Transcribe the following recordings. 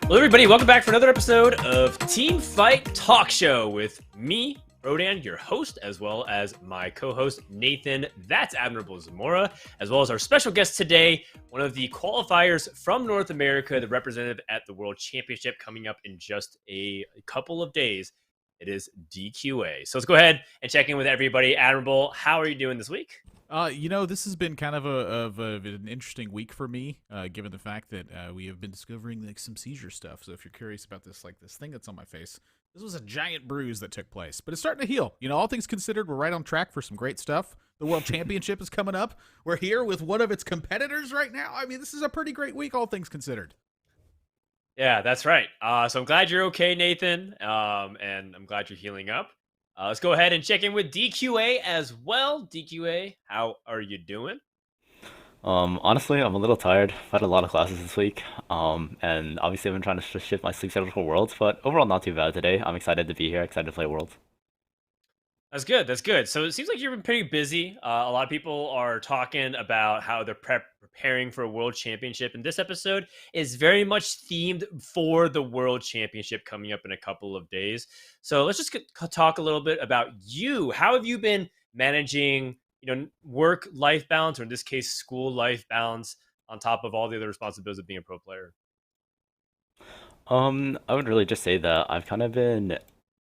Hello, everybody. Welcome back for another episode of Teamfight Talkshow with me, Frodan, your host, as well as my co-host, Nathan, That's Admirable Zamora, as well as our special guest today, one of the qualifiers from North America, the representative at the World Championship coming up in just a couple of days. It is DQA. So let's go ahead and check in with everybody. Admirable, how are you doing this week? This has been kind of an interesting week for me, given the fact that we have been discovering like some seizure stuff. So if you're curious about this thing that's on my face, this was a giant bruise that took place, but it's starting to heal. You know, all things considered, we're right on track for some great stuff. The World Championship is coming up. We're here with one of its competitors right now. I mean, this is a pretty great week, all things considered. Yeah, that's right. So I'm glad you're okay, Nathan, and I'm glad you're healing up. Let's go ahead and check in with DQA as well. DQA, how are you doing? Honestly, I'm a little tired. I've had a lot of classes this week. And obviously I've been trying to shift my sleep schedule for Worlds, but overall not too bad today. I'm excited to be here, excited to play Worlds. That's good. That's good. So it seems like you've been pretty busy. A lot of people are talking about how they're preparing for a world championship. And this episode is very much themed for the world championship coming up in a couple of days. So let's just talk a little bit about you. How have you been managing, work-life balance, or in this case, school-life balance, on top of all the other responsibilities of being a pro player? I would really just say that I've kind of been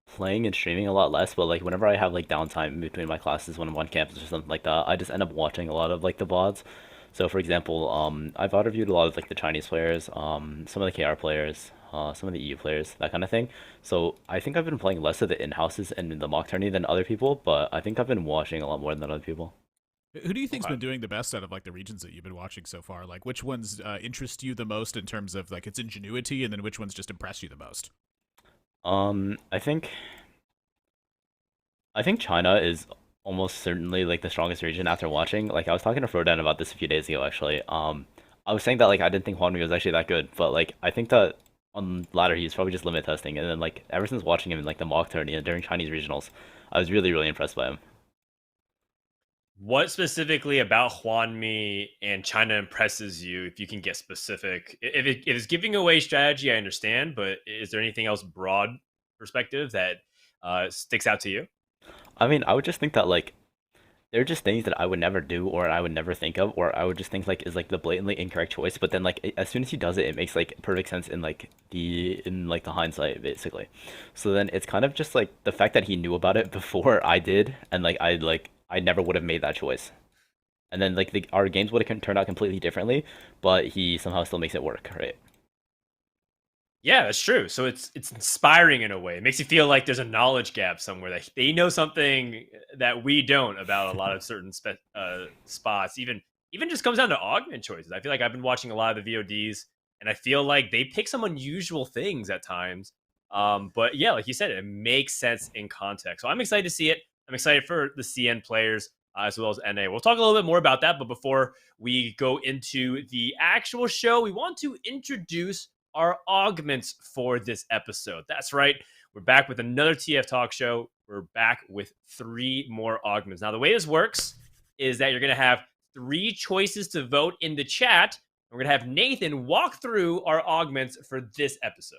playing and streaming a lot less, but like whenever I have like downtime between my classes when I'm on campus or something like that, I just end up watching a lot of like the VODs. So for example, I've auto reviewed a lot of like the Chinese players, some of the KR players, some of the EU players, that kind of thing. So I think I've been playing less of the in-houses and the mock tourney than other people, but I think I've been watching a lot more than other people. Who do you think's Okay. been doing the best out of like the regions that you've been watching so far? Like, which ones interest you the most in terms of like its ingenuity, and then which ones just impress you the most? I think China is almost certainly like the strongest region after watching. Like I was talking to Frodan about this a few days ago actually. I was saying that like I didn't think Hwanmi was actually that good, but like I think that on ladder he's probably just limit testing, and then like ever since watching him in like the mock tourney and during Chinese regionals, I was really impressed by him. What specifically about Hwanmi and China impresses you, if you can get specific? If it's giving away strategy, I understand, but is there anything else broad perspective that sticks out to you? I mean, I would just think that like they're just things that I would never do or I would never think of or I would just think like is like the blatantly incorrect choice, but then like as soon as he does it, it makes like perfect sense in like the hindsight basically. So then it's kind of just like the fact that he knew about it before I did, and I never would have made that choice. And then like our games would have turned out completely differently, but he somehow still makes it work, right? Yeah, that's true. So it's inspiring in a way. It makes you feel like there's a knowledge gap somewhere, that they know something that we don't about a lot of certain spots. Even just comes down to augment choices. I feel like I've been watching a lot of the VODs, and I feel like they pick some unusual things at times. But yeah, like you said, it makes sense in context. So I'm excited to see it. I'm excited for the CN players as well as NA. We'll talk a little bit more about that. But before we go into the actual show, we want to introduce our augments for this episode. That's right. We're back with another TF Talk show. We're back with 3 more augments. Now, the way this works is that you're going to have 3 choices to vote in the chat. We're going to have Nathan walk through our augments for this episode.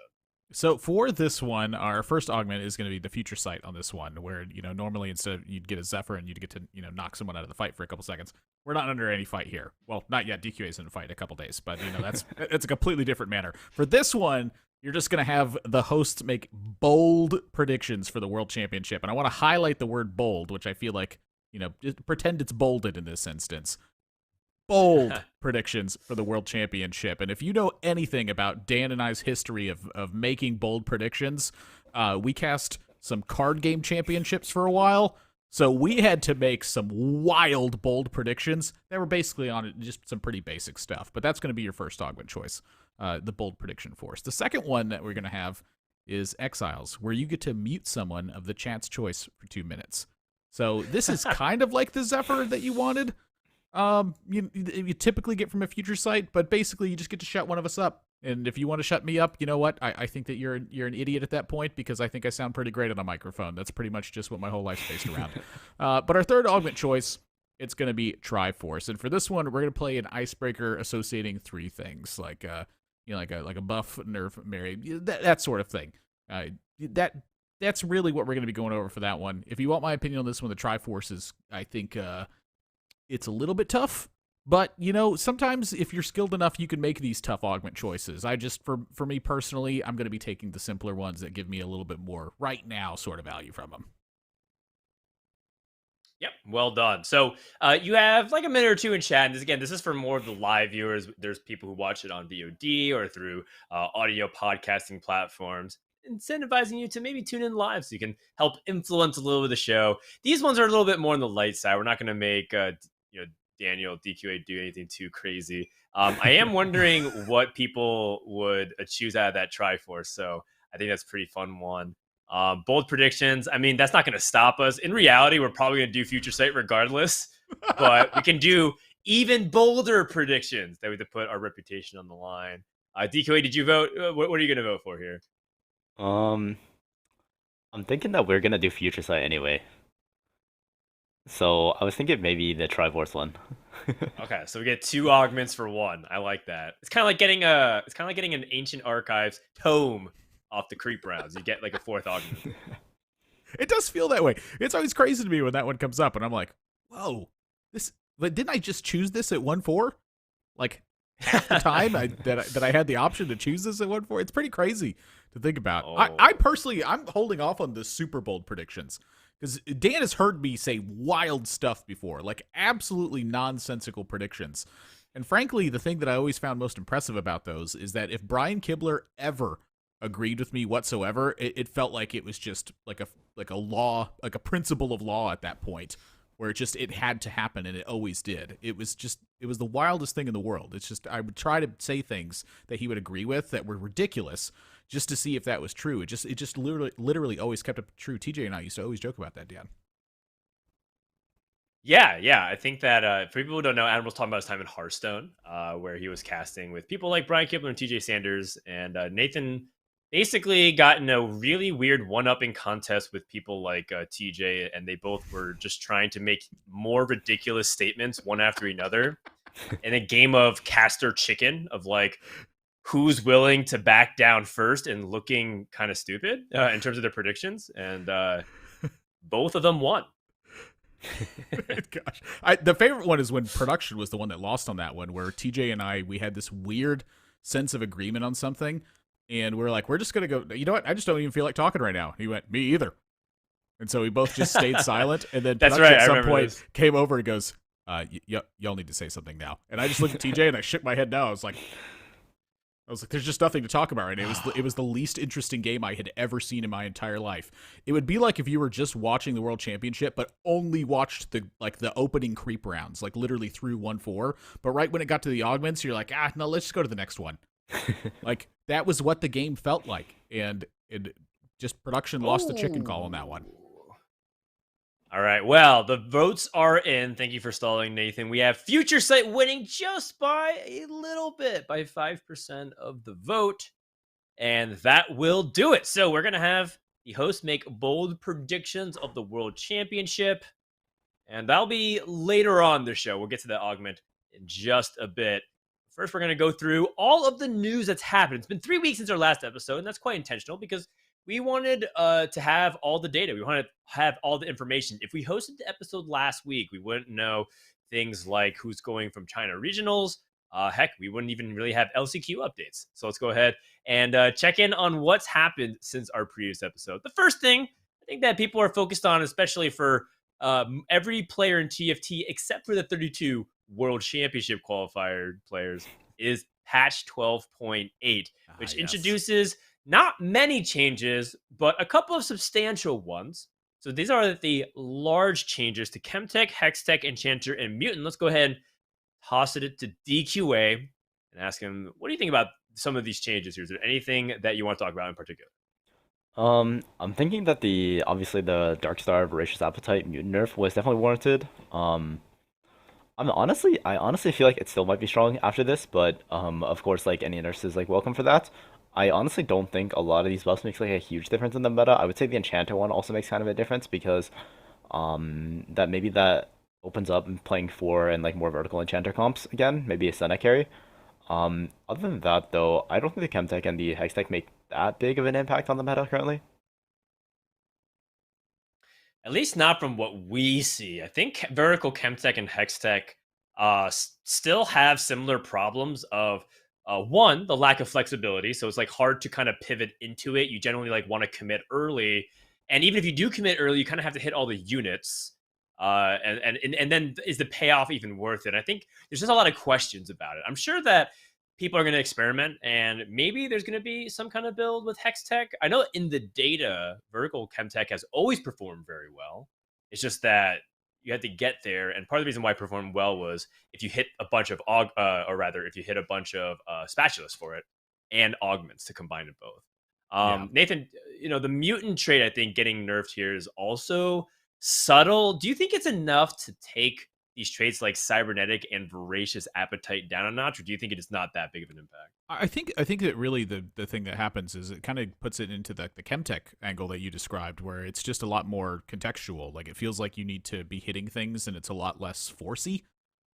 So for this one, our first augment is going to be the future sight on this one, where, normally instead of you'd get a Zephyr and you'd get to, knock someone out of the fight for a couple seconds. We're not under any fight here. Well, not yet. DQA's in a fight in a couple days, but, it's a completely different manner. For this one, you're just going to have the hosts make bold predictions for the World Championship. And I want to highlight the word bold, which I feel like, just pretend it's bolded in this instance. Bold predictions for the World Championship. And if you know anything about Dan and I's history of making bold predictions, we cast some card game championships for a while, so we had to make some wild bold predictions that were basically on just some pretty basic stuff. But that's going to be your first augment choice, the bold prediction force. The second one that we're going to have is Exiles, where you get to mute someone of the chat's choice for 2 minutes. So this is kind of like the Zephyr that you wanted. You typically get from a future site, but basically you just get to shut one of us up. And if you want to shut me up, you know what? I think that you're an idiot at that point, because I think I sound pretty great on a microphone. That's pretty much just what my whole life's based around. But our third augment choice, it's going to be Triforce. And for this one, we're going to play an icebreaker associating 3 things, like like a buff nerf Mary, that sort of thing. That that's really what we're going to be going over for that one. If you want my opinion on this one, the Triforce is, I think, it's a little bit tough. But, sometimes if you're skilled enough, you can make these tough augment choices. For me personally, I'm going to be taking the simpler ones that give me a little bit more right now sort of value from them. Yep, well done. So you have like a minute or two in chat. And this is for more of the live viewers. There's people who watch it on VOD or through audio podcasting platforms, incentivizing you to maybe tune in live so you can help influence a little bit of the show. These ones are a little bit more on the light side. We're not going to make Daniel DQA do anything too crazy. I am wondering what people would choose out of that Triforce. So I think that's a pretty fun one. Bold predictions. I mean, that's not going to stop us. In reality, we're probably going to do Future Sight regardless, but we can do even bolder predictions that we have to put our reputation on the line. DQA, did you vote? What are you going to vote for here? I'm thinking that we're gonna do Future Sight anyway. So I was thinking maybe the Triforce one. Okay, so we get 2 augments for 1. I like that. It's kind of like getting an Ancient Archives tome off the creep rounds. You get like a 4th augment. It does feel that way. It's always crazy to me when that one comes up, and I'm like, whoa, but didn't I just choose this at 1-4? Like half the time that I had the option to choose this at 1-4. It's pretty crazy to think about. Oh. I personally, I'm holding off on the super bold predictions because Dan has heard me say wild stuff before, like absolutely nonsensical predictions. And frankly, the thing that I always found most impressive about those is that if Brian Kibler ever agreed with me whatsoever, it felt like it was just like a law, like a principle of law at that point, where it had to happen, and it always did. It was the wildest thing in the world. It's just, I would try to say things that he would agree with that were ridiculous just to see if that was true. It just literally always kept it true. TJ and I used to always joke about that, Dan. Yeah. I think that for people who don't know, Admirable's talking about his time in Hearthstone, where he was casting with people like Brian Kibler and TJ Sanders, and Nathan basically got in a really weird one-upping contest with people like TJ, and they both were just trying to make more ridiculous statements one after another in a game of caster chicken of like who's willing to back down first and looking kind of stupid in terms of their predictions, and both of them won. Gosh, the favorite one is when production was the one that lost on that one, where TJ and we had this weird sense of agreement on something. And we're like, we're just going to go, you know what? I just don't even feel like talking right now. He went, me either. And so we both just stayed silent. And then That's right. At some point came over and goes, y'all need to say something now. And I just looked at TJ and I shook my head no. I was like, there's just nothing to talk about right now. It was the least interesting game I had ever seen in my entire life. It would be like if you were just watching the World Championship, but only watched the opening creep rounds, like literally through 1-4. But right when it got to the augments, you're like, no, let's just go to the next one. Like that was what the game felt like, and it just production lost the chicken call on that one. All right, well, the votes are in. Thank you for stalling, Nathan. We have Future Sight winning just by a little bit, by 5% of the vote, and that will do it. So we're gonna have the host make bold predictions of the World Championship, and that'll be later on the show. We'll get to the augment in just a bit. First, we're going to go through all of the news that's happened. It's been 3 weeks since our last episode, and that's quite intentional because we wanted to have all the data. We wanted to have all the information. If we hosted the episode last week, we wouldn't know things like who's going from China regionals. Heck, we wouldn't even really have LCQ updates. So let's go ahead and check in on what's happened since our previous episode. The first thing I think that people are focused on, especially for every player in TFT except for the 32 World Championship qualifier players, is patch 12.8, which introduces not many changes, but a couple of substantial ones. So these are the large changes to Chemtech, Hextech, Enchanter, and Mutant. Let's go ahead and toss it to DQA and ask him, what do you think about some of these changes here? Is there anything that you want to talk about in particular? I'm thinking that obviously the Darkstar Voracious Appetite Mutant nerf was definitely warranted. I honestly feel like it still might be strong after this, but of course, like any nurse is like welcome for that. I honestly don't think a lot of these buffs makes like a huge difference in the meta. I would say the Enchanter one also makes kind of a difference because that opens up playing 4 and like more vertical Enchanter comps again, maybe a Senna carry. Other than that, though, I don't think the Chemtech and the Hextech make that big of an impact on the meta currently. At least not from what we see. I think vertical chemtech and hextech still have similar problems of one, the lack of flexibility. So it's like hard to kind of pivot into it. You generally like want to commit early, and even if you do commit early, you kind of have to hit all the units. And then is the payoff even worth it? I think there's just a lot of questions about it. I'm sure that people are going to experiment, and maybe there's going to be some kind of build with hex tech. I know in the data, vertical chemtech has always performed very well. It's just that you had to get there, and part of the reason why it performed well was if you hit a bunch of or rather, if you hit a bunch of spatulas for it and augments to combine it both. Yeah. Nathan, the mutant trait I think getting nerfed here is also subtle. Do you think it's enough to take these traits like cybernetic and voracious appetite down a notch, or do you think it is not that big of an impact? I think that really the thing that happens is it kind of puts it into the chemtech angle that you described, where it's just a lot more contextual. Like it feels like you need to be hitting things, and it's a lot less forcey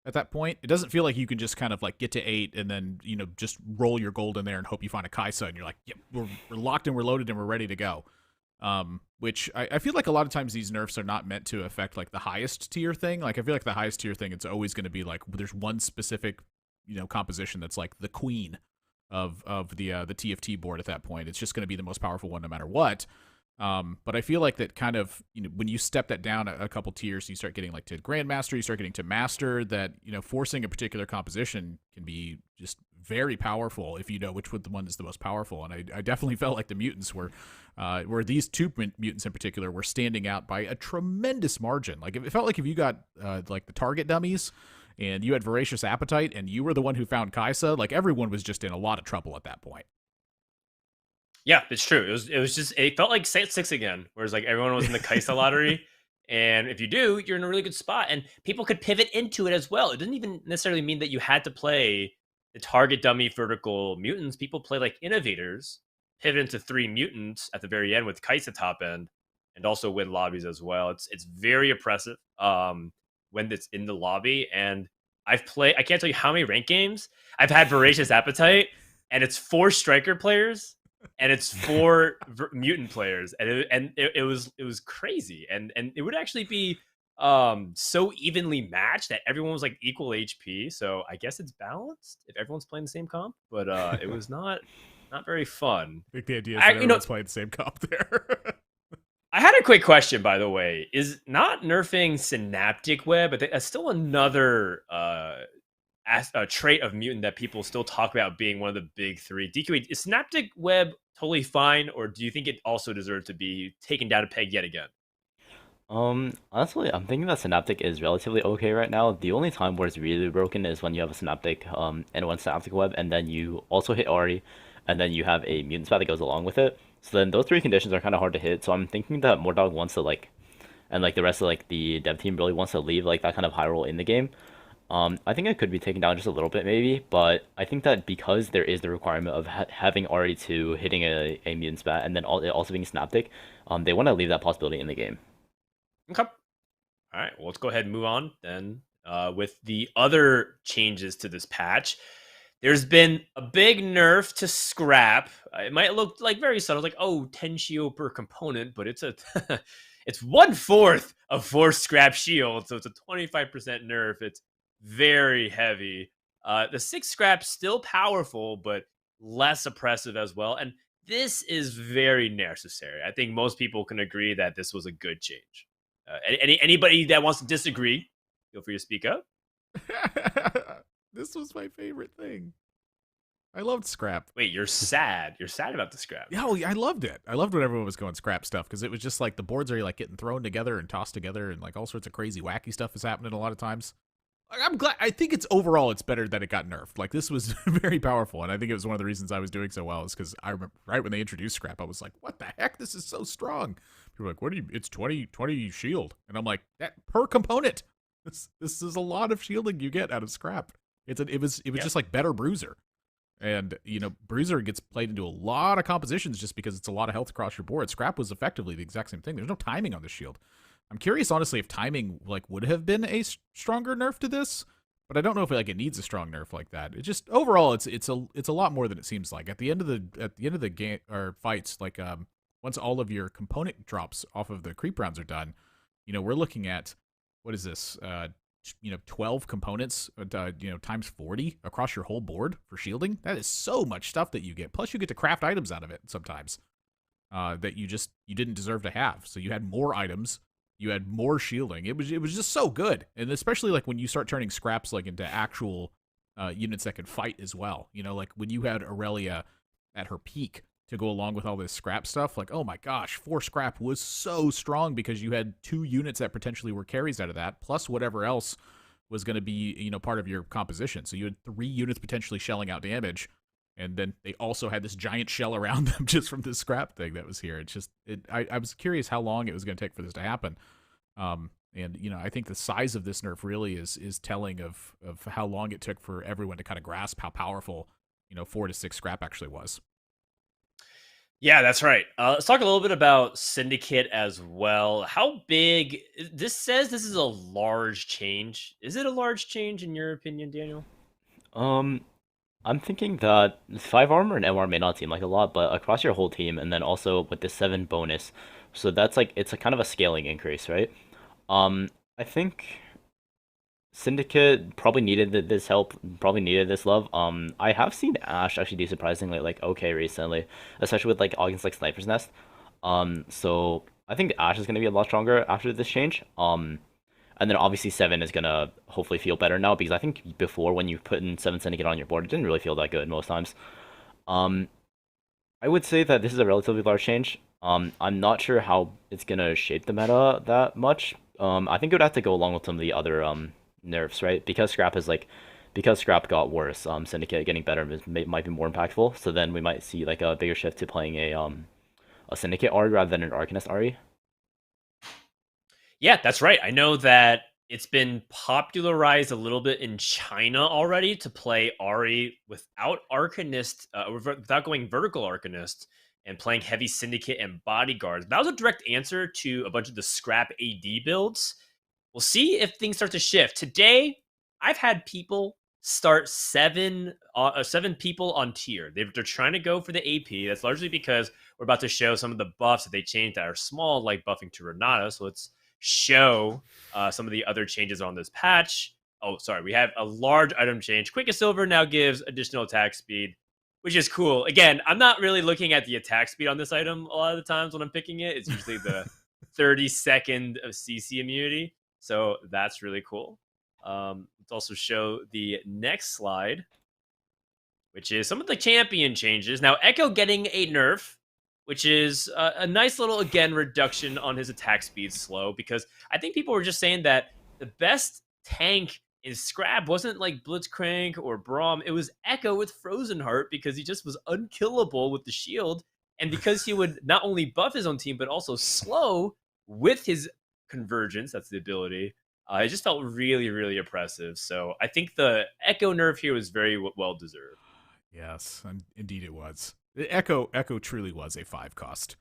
at that point. It doesn't feel like you can just kind of like get to 8 and then just roll your gold in there and hope you find a Kaisa, and you're like, yep, we're locked and we're loaded and we're ready to go. Which I feel like a lot of times these nerfs are not meant to affect like the highest tier thing. Like I feel like the highest tier thing, it's always going to be like there's one specific composition that's like the queen of the TFT board at that point. It's just going to be the most powerful one no matter what. But I feel like that kind of when you step that down a couple tiers, you start getting like to Grandmaster, you start getting to Master. That forcing a particular composition can be just very powerful if you know which one is the most powerful. And I definitely felt like the mutants were these two mutants in particular were standing out by a tremendous margin. Like it felt like if you got like the target dummies and you had voracious appetite and you were the one who found Kaisa, like everyone was just in a lot of trouble at that point. Yeah, it's true. It felt like six again, whereas like everyone was in the Kaisa lottery. And if you do, you're in a really good spot. And people could pivot into it as well. It doesn't even necessarily mean that you had to play the target dummy vertical mutants. People play like innovators, pivot into 3 mutants at the very end with Kaisa top end, and also win lobbies as well. It's very oppressive when it's in the lobby. And I can't tell you how many rank games I've had voracious appetite, and it's 4 striker players and it's 4 mutant players, and it was crazy, and it would actually be so evenly matched that everyone was like equal HP. So I guess it's balanced if everyone's playing the same comp, but it was not very fun. I think the idea is that everyone's playing the same comp there. I had a quick question, by the way. Is not nerfing synaptic web, but that's still another a trait of mutant that people still talk about being one of the big 3. DQA, is synaptic web totally fine, or do you think it also deserves to be taken down a peg yet again? Honestly, I'm thinking that Synaptic is relatively okay right now. The only time where it's really broken is when you have a Synaptic, and one Synaptic web, and then you also hit Ori, and then you have a mutant spot that goes along with it. So then those 3 conditions are kind of hard to hit. So I'm thinking that Mordog wants to and like the rest of like the dev team really wants to leave like that kind of high roll in the game. I think it could be taken down just a little bit maybe, but I think that because there is the requirement of having RE2 hitting a mutant spat and then it also being Synaptic, they want to leave that possibility in the game. Okay. All right. Well, let's go ahead and move on then with the other changes to this patch. There's been a big nerf to scrap. It might look like very subtle, like 10 shield per component, but it's it's 1/4 of 4 scrap shield, so it's a 25% nerf. It's very heavy. The 6 scrap's still powerful, but less oppressive as well. And this is very necessary. I think most people can agree that this was a good change. Anybody that wants to disagree, feel free to speak up. This was my favorite thing. I loved scrap. Wait, you're sad. You're sad about the scrap. Yeah, I loved it. I loved when everyone was going scrap stuff because it was just like the boards are like getting thrown together and tossed together, and like all sorts of crazy wacky stuff is happening a lot of times. I'm glad. I think it's overall it's better that it got nerfed. Like this was very powerful, and I think it was one of the reasons I was doing so well is because I remember right when they introduced scrap, I was like, "What the heck? This is so strong." People were like, "What do you? It's 20 shield," and I'm like, "That per component. This is a lot of shielding you get out of scrap." It was just like better bruiser, and bruiser gets played into a lot of compositions just because it's a lot of health across your board. Scrap was effectively the exact same thing. There's no timing on the shield. I'm curious, honestly, if timing like would have been a stronger nerf to this, but I don't know if it needs a strong nerf like that. It just overall it's a lot more than it seems like. At the end of the game or fights, like once all of your component drops off of the creep rounds are done, we're looking at what is this? 12 components, times 40 across your whole board for shielding. That is so much stuff that you get. Plus, you get to craft items out of it sometimes that you didn't deserve to have. So you had more items, you had more shielding. It was just so good, and especially like when you start turning scraps like into actual units that can fight as well. Like when you had Aurelia at her peak to go along with all this scrap stuff, like, oh my gosh, 4 scrap was so strong because you had 2 units that potentially were carries out of that, plus whatever else was going to be, part of your composition. So you had 3 units potentially shelling out damage, and then they also had this giant shell around them just from this scrap thing that was here. I was curious how long it was going to take for this to happen. And I think the size of this nerf really is telling of how long it took for everyone to kind of grasp how powerful 4 to 6 scrap actually was. Yeah, that's right. Let's talk a little bit about Syndicate as well. How big? This says this is a large change. Is it a large change in your opinion, Daniel? Um, I'm thinking that 5 armor and MR may not seem like a lot, but across your whole team, and then also with the 7 bonus, so that's like it's a kind of a scaling increase, right? I think Syndicate probably needed this help, probably needed this love. I have seen Ash actually do surprisingly like okay recently, especially with like against like Sniper's Nest. So I think Ash is gonna be a lot stronger after this change. And then obviously 7 is gonna hopefully feel better now because I think before when you put in 7 Syndicate on your board, it didn't really feel that good most times. Um, I would say that this is a relatively large change. I'm not sure how it's gonna shape the meta that much. I think it would have to go along with some of the other nerfs, right? Because Scrap got worse, Syndicate getting better might be more impactful. So then we might see like a bigger shift to playing a Syndicate RE rather than an Arcanist RE. Yeah, that's right. I know that it's been popularized a little bit in China already to play Ari without Arcanist, without going vertical Arcanist and playing heavy Syndicate and Bodyguards. That was a direct answer to a bunch of the scrap AD builds. We'll see if things start to shift. Today, I've had people start 7 people on tier. They're trying to go for the AP. That's largely because we're about to show some of the buffs that they changed that are small, like buffing to Renata. So let's show some of the other changes on this patch. Oh, sorry. We have a large item change. Quick as Silver now gives additional attack speed, which is cool. Again, I'm not really looking at the attack speed on this item a lot of the times when I'm picking it. It's usually the 30-second of CC immunity. So that's really cool. Let's also show the next slide, which is some of the champion changes. Now, Echo getting a nerf, which is a nice little, again, reduction on his attack speed slow, because I think people were just saying that the best tank in Scrap wasn't like Blitzcrank or Braum. It was Echo with Frozen Heart because he just was unkillable with the shield. And because he would not only buff his own team, but also slow with his convergence, that's the ability, it just felt really, really oppressive. So I think the Echo nerf here was very well deserved. Yes, and indeed it was. Echo truly was a 5 cost.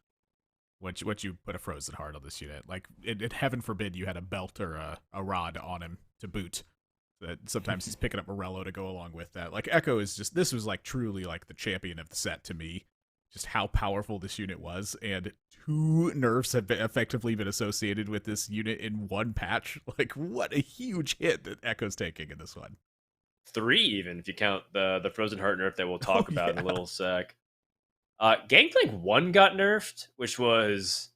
What you put a Frozen Heart on this unit. Like, heaven forbid you had a belt or a rod on him to boot. That sometimes he's picking up Morello to go along with that. Like, Echo is just, this was like truly like the champion of the set to me. Just how powerful this unit was, and 2 nerfs have effectively been associated with this unit in one patch. Like, what a huge hit that Echo's taking in this one. 3 even, if you count the Frozen Heart nerf that we'll talk about in a little sec. Gangplank 1 got nerfed, which was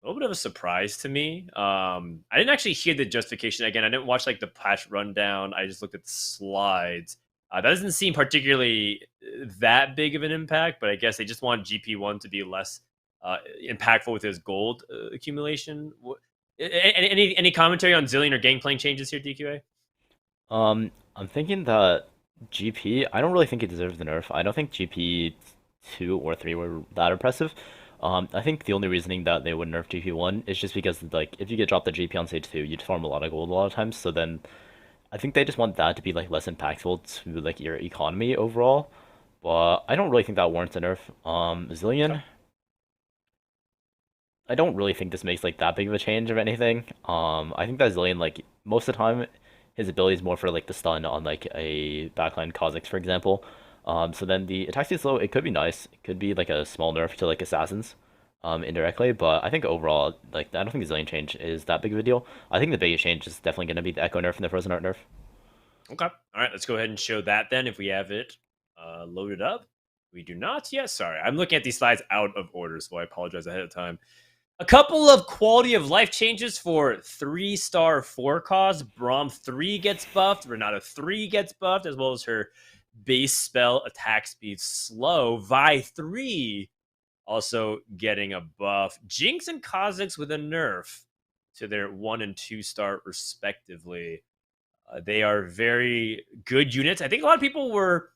a little bit of a surprise to me. I didn't actually hear the justification. Again, I didn't watch like the patch rundown. I just looked at the slides. That doesn't seem particularly that big of an impact, but I guess they just want GP1 to be less impactful with his gold accumulation. Any commentary on Zillion or Gangplank changes here, DQA? I'm thinking that GP, I don't really think it deserves the nerf. I don't think GP 2 or 3 were that impressive. I think the only reasoning that they would nerf GP1 is just because like if you get dropped the GP on stage 2, you'd farm a lot of gold a lot of times. So then I think they just want that to be like less impactful to like your economy overall. But I don't really think that warrants a nerf. Zillion, I don't really think this makes like that big of a change of anything. I think that Zillion like most of the time his ability is more for like the stun on like a backline Kha'Zix, for example. So then the attack speed slow, it could be nice. It could be like a small nerf to like assassins, indirectly. But I think overall, like I don't think the Zillion change is that big of a deal. I think the biggest change is definitely going to be the Echo nerf and the Frozen Heart nerf. Okay. All right. Let's go ahead and show that then if we have it loaded up. We do not. Yes. Sorry. I'm looking at these slides out of order, so I apologize ahead of time. A couple of quality of life changes for 3-star 4-cause. Braum 3 gets buffed. Renata 3 gets buffed, as well as her base spell attack speed slow. Vi 3 also getting a buff. Jinx and Kha'Zix with a nerf to their 1 and 2-star respectively. They are very good units. I think a lot of people were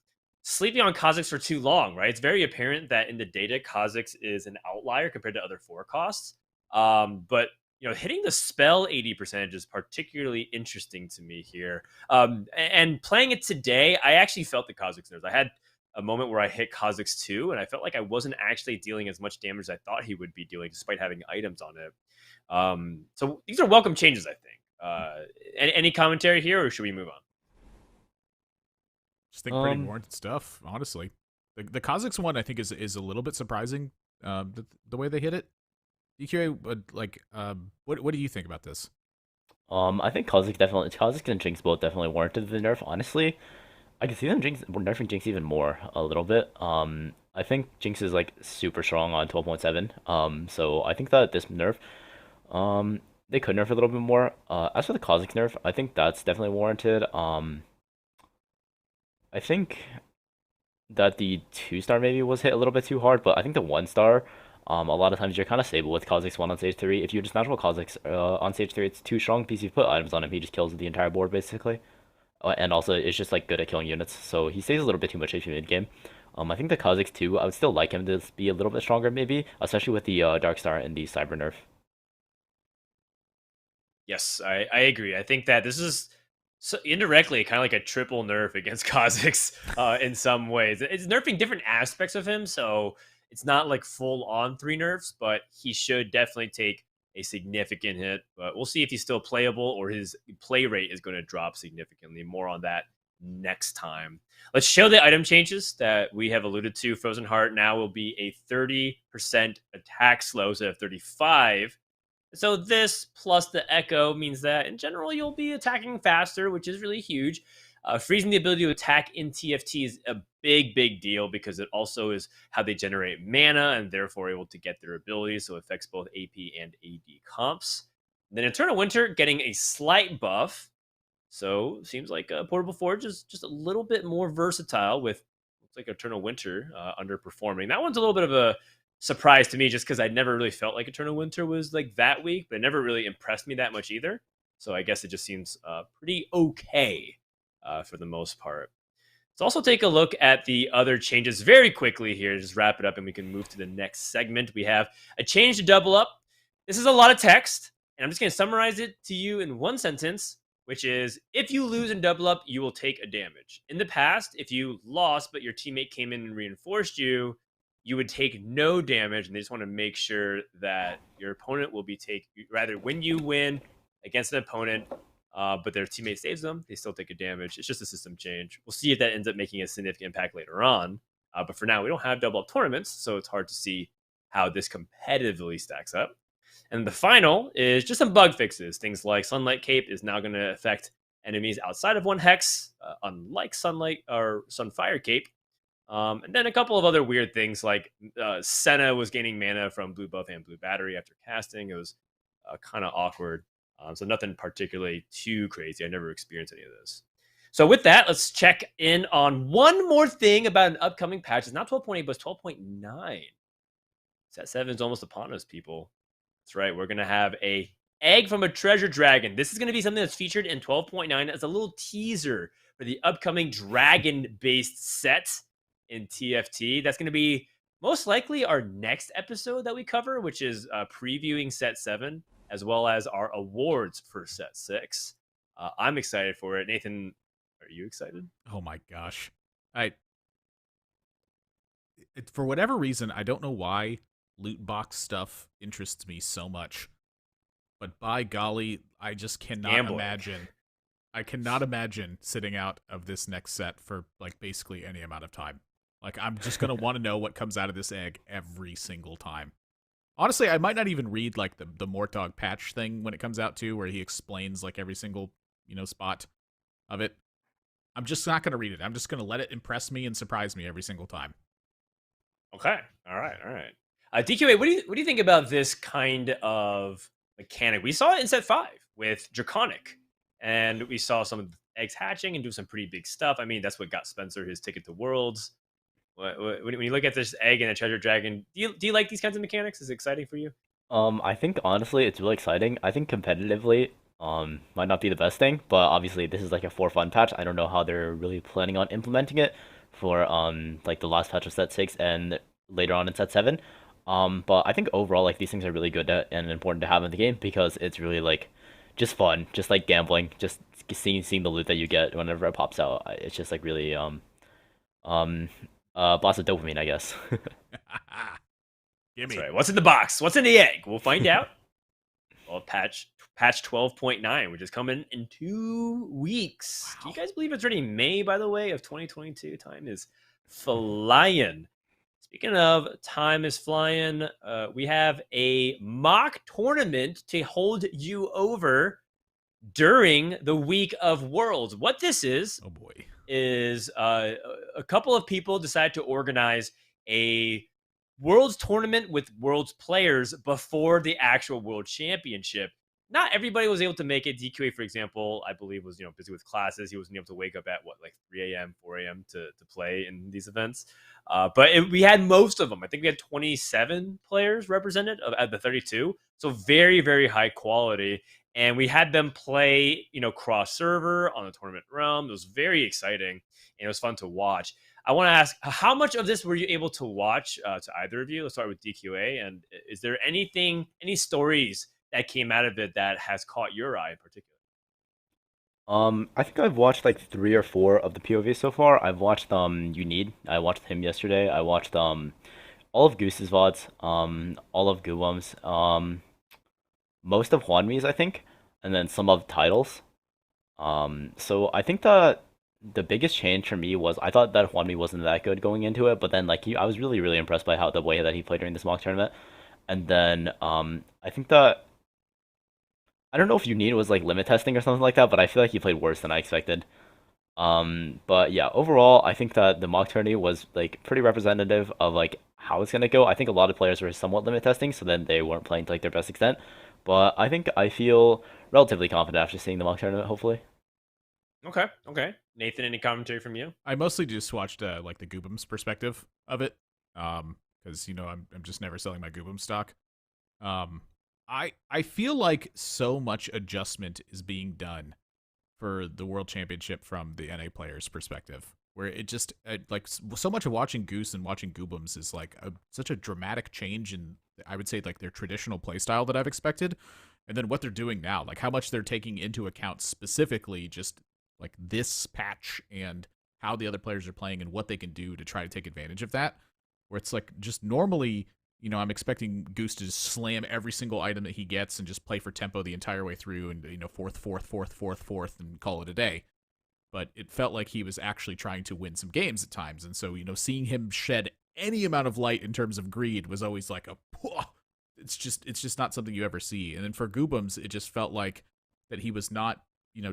sleeping on Kha'Zix for too long, right? It's very apparent that in the data, Kha'Zix is an outlier compared to other 4 costs. But hitting the spell 80% is particularly interesting to me here. And playing it today, I actually felt the Kha'Zix nerfs. I had a moment where I hit Kha'Zix 2, and I felt like I wasn't actually dealing as much damage as I thought he would be dealing, despite having items on it. So these are welcome changes, I think. Any commentary here, or should we move on? Just think pretty warranted stuff, honestly. The Kha'Zix one, I think, is a little bit surprising. The way they hit it. DQA, what do you think about this? I think Kha'Zix and Jinx both definitely warranted the nerf. Honestly, I can see them nerfing Jinx even more a little bit. I think Jinx is like super strong on 12.7. So I think that this nerf, they could nerf a little bit more. As for the Kha'Zix nerf, I think that's definitely warranted. I think that the 2-star maybe was hit a little bit too hard, but I think the 1-star, a lot of times you're kind of stable with Kha'Zix 1 on stage 3. If you just natural Kha'Zix on stage 3, it's too strong because you put items on him, he just kills the entire board basically. And also, it's just like good at killing units, so he stays a little bit too much HP mid game. I think the Kha'Zix 2, I would still like him to be a little bit stronger maybe, especially with the Dark Star and the Cyber nerf. Yes, I agree. I think that this is indirectly kind of like a triple nerf against Kha'Zix in some ways. It's nerfing different aspects of him, so it's not like full on 3 nerfs, but he should definitely take a significant hit. But we'll see if he's still playable or his play rate is going to drop significantly. More on that next time. Let's show the item changes that we have alluded to. Frozen Heart now will be a 30% attack slow instead of 35. So this plus the Echo means that in general you'll be attacking faster, which is really huge. Freezing the ability to attack in TFT is a big deal because it also is how they generate mana and therefore able to get their abilities. So it affects both AP and AD comps. And then Eternal Winter getting a slight buff. So seems like Portable Forge is just a little bit more versatile with looks like Eternal Winter underperforming. That one's a little bit of a surprise to me just because I never really felt like Eternal Winter was like that weak, but it never really impressed me that much either. So I guess it just seems pretty okay for the most part. Let's also take a look at the other changes very quickly here. Just wrap it up and we can move to the next segment. We have a change to double up. This is a lot of text, and I'm just going to summarize it to you in one sentence, which is if you lose and double up, you will take a damage. In the past, if you lost but your teammate came in and reinforced you, you would take no damage, and they just want to make sure that your opponent will be rather when you win against an opponent, but their teammate saves them, they still take a damage. It's just a system change. We'll see if that ends up making a significant impact later on. But for now, we don't have double up tournaments, so it's hard to see how this competitively stacks up. And the final is just some bug fixes. Things like Sunlight Cape is now going to affect enemies outside of 1 hex, unlike Sunlight or Sunfire Cape. And then a couple of other weird things like Senna was gaining mana from blue buff and blue battery after casting. It was kind of awkward. So nothing particularly too crazy. I never experienced any of this. So with that, let's check in on one more thing about an upcoming patch. It's not 12.8, but it's 12.9. Set 7 is almost upon us, people. That's right. We're going to have a egg from a treasure dragon. This is going to be something that's featured in 12.9 as a little teaser for the upcoming dragon-based set in TFT. That's going to be most likely our next episode that we cover, which is previewing set 7, as well as our awards for set 6. I'm excited for it. Nathan, are you excited? Oh my gosh. For whatever reason, I don't know why loot box stuff interests me so much. But by golly, I just cannot imagine I cannot imagine sitting out of this next set for like basically any amount of time. Like I'm just gonna want to know what comes out of this egg every single time. Honestly, I might not even read like the Mortog patch thing when it comes out too, where he explains like every single spot of it. I'm just not gonna read it. I'm just gonna let it impress me and surprise me every single time. Okay. All right. All right. DQA, what do you think about this kind of mechanic? We saw it in set 5 with Draconic, and we saw some of the eggs hatching and do some pretty big stuff. I mean, that's what got Spencer his ticket to Worlds. When you look at this egg and a treasure dragon, do you like these kinds of mechanics? Is it exciting for you? I think honestly it's really exciting. I think competitively, might not be the best thing, but obviously this is like a for fun patch. I don't know how they're really planning on implementing it for like the last patch of set 6 and later on in set 7. But I think overall like these things are really good and important to have in the game because it's really like just fun, just like gambling, just seeing the loot that you get whenever it pops out. It's just like really um blast of dopamine, I guess. Gimme. That's right. What's in the box? What's in the egg? We'll find out. Well, patch 12.9, which is coming in 2 weeks. Wow. Do you guys believe it's already May, by the way, of 2022? Time is flying. Speaking of time is flying, we have a mock tournament to hold you over during the week of Worlds. What this Oh boy. is a couple of people decided to organize a Worlds tournament with Worlds players before the actual World Championship. Not everybody was able to make it. DQA, for example, I believe was busy with classes. He wasn't able to wake up at like 3 a.m., 4 a.m. to play in these events. But we had most of them. I think we had 27 players represented at the 32. So very, very high quality. And we had them play, cross server on the tournament realm. It was very exciting and it was fun to watch. I want to ask, how much of this were you able to watch to either of you? Let's start with DQA. And is there any stories that came out of it that has caught your eye in particular? I think I've watched like 3 or 4 of the POVs so far. I've watched You Need. I watched him yesterday. I watched all of Goose's VODs, all of Goobum's, most of Hwanmi's, I think, and then some of Titles. So I think the biggest change for me was I thought that Hwanmi wasn't that good going into it, but then like I was really really impressed by how the way that he played during this mock tournament. And then I think that I don't know if You Need was like limit testing or something like that, but I feel like he played worse than I expected. But yeah, overall, I think that the mock tourney was like pretty representative of like how it's gonna go. I think a lot of players were somewhat limit testing, so then they weren't playing to like their best extent. But I think I feel relatively confident after seeing the mock tournament, hopefully. Okay. Okay. Nathan, any commentary from you? I mostly just watched like the Goobum's perspective of it, because I'm just never selling my Goobum stock. Um, I feel like so much adjustment is being done for the World Championship from the NA players' perspective, where it just like so much of watching Goose and watching Goobums is like such a dramatic change in, I would say, like their traditional playstyle that I've expected, and then what they're doing now, like how much they're taking into account specifically just like this patch and how the other players are playing and what they can do to try to take advantage of that. Where it's like just normally, I'm expecting Goose to just slam every single item that he gets and just play for tempo the entire way through and, fourth, and call it a day. But it felt like he was actually trying to win some games at times. And so, seeing him shed any amount of light in terms of greed was always like it's just not something you ever see. And then for Goobums, it just felt like that he was not,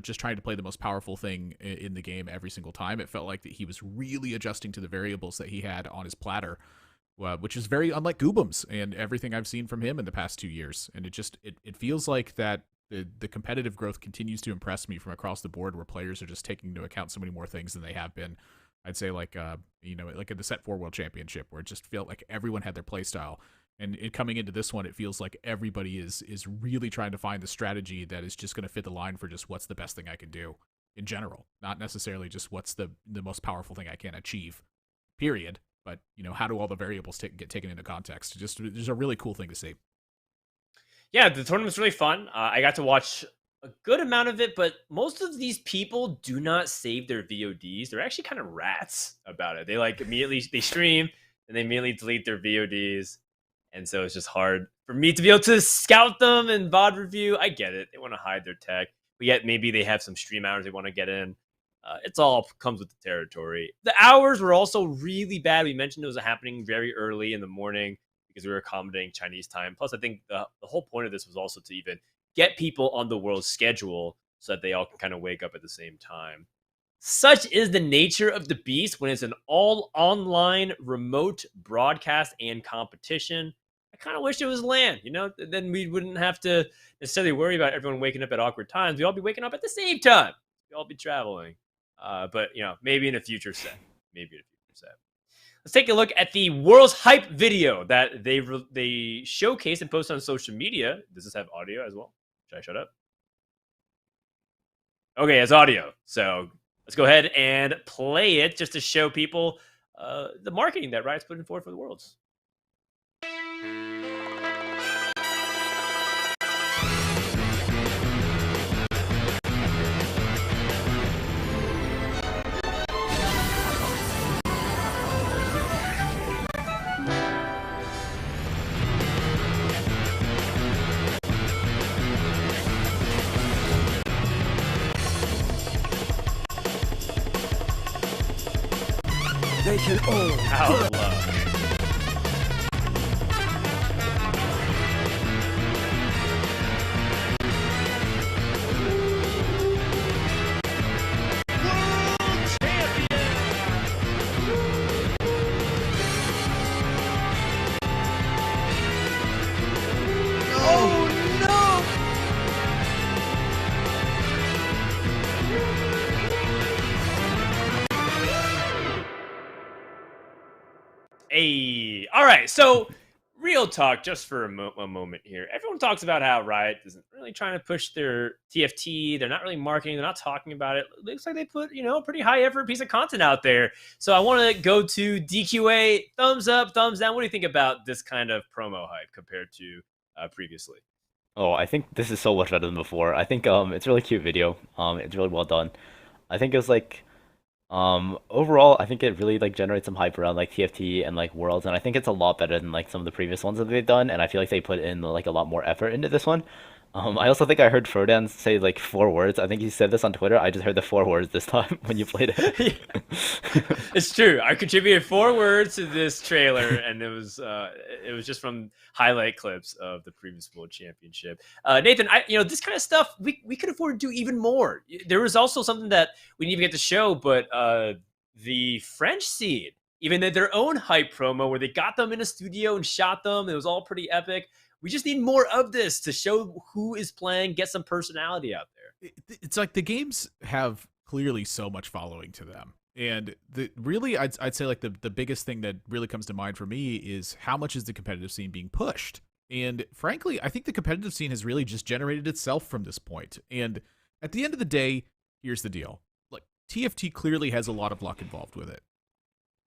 just trying to play the most powerful thing in the game every single time. It felt like that he was really adjusting to the variables that he had on his platter, which is very unlike Goobums and everything I've seen from him in the past 2 years. And it feels like that the competitive growth continues to impress me from across the board, where players are just taking into account so many more things than they have been. I'd say like like in the Set 4 World Championship, where it just felt like everyone had their play style. And coming into this one, it feels like everybody is really trying to find the strategy that is just going to fit the line for just what's the best thing I can do in general, not necessarily just what's the most powerful thing I can achieve, period. But, how do all the variables get taken into context? Just a really cool thing to see. Yeah, the tournament's really fun. I got to watch a good amount of it, but most of these people do not save their VODs. They're actually kind of rats about it. They immediately they stream and they immediately delete their VODs. And so it's just hard for me to be able to scout them and VOD review. I get it. They want to hide their tech. but yet maybe they have some stream hours they want to get in. It's all comes with the territory. The hours were also really bad. We mentioned it was happening very early in the morning because we were accommodating Chinese time. Plus, I think the whole point of this was also to even get people on the world's schedule so that they all can kind of wake up at the same time. Such is the nature of the beast when it's an all online remote broadcast and competition. I kind of wish it was LAN, then we wouldn't have to necessarily worry about everyone waking up at awkward times. We'd all be waking up at the same time. We'd all be traveling. But, maybe in a future set. Let's take a look at the world's hype video that they showcased and posted on social media. Does this have audio as well? Should I shut up? Okay, it's audio. So let's go ahead and play it just to show people the marketing that Riot's putting forward for the Worlds. They can all Outlook. Hey, all right. So, real talk, just for a moment here. Everyone talks about how Riot isn't really trying to push their TFT. They're not really marketing. They're not talking about it. It looks like they put, a pretty high effort piece of content out there. So, I want to go to DQA. Thumbs up, thumbs down. What do you think about this kind of promo hype compared to previously? Oh, I think this is so much better than before. I think it's a really cute video. It's really well done. I think it was like overall, I think it really like generates some hype around like TFT and like Worlds, and I think it's a lot better than like some of the previous ones that they've done, and I feel like they put in like a lot more effort into this one. I also think I heard Frodan say like 4 words. I think he said this on Twitter. I just heard the 4 words this time when you played it. It's true. I contributed 4 words to this trailer, and it was just from highlight clips of the previous World Championship. Nathan, this kind of stuff we could afford to do even more. There was also something that we didn't even get to show, but the French seed even did their own hype promo where they got them in a studio and shot them. It was all pretty epic. We just need more of this to show who is playing, get some personality out there. It's like the games have clearly so much following to them. And I'd say like the biggest thing that really comes to mind for me is how much is the competitive scene being pushed? And frankly, I think the competitive scene has really just generated itself from this point. And at the end of the day, here's the deal. Like TFT clearly has a lot of luck involved with it.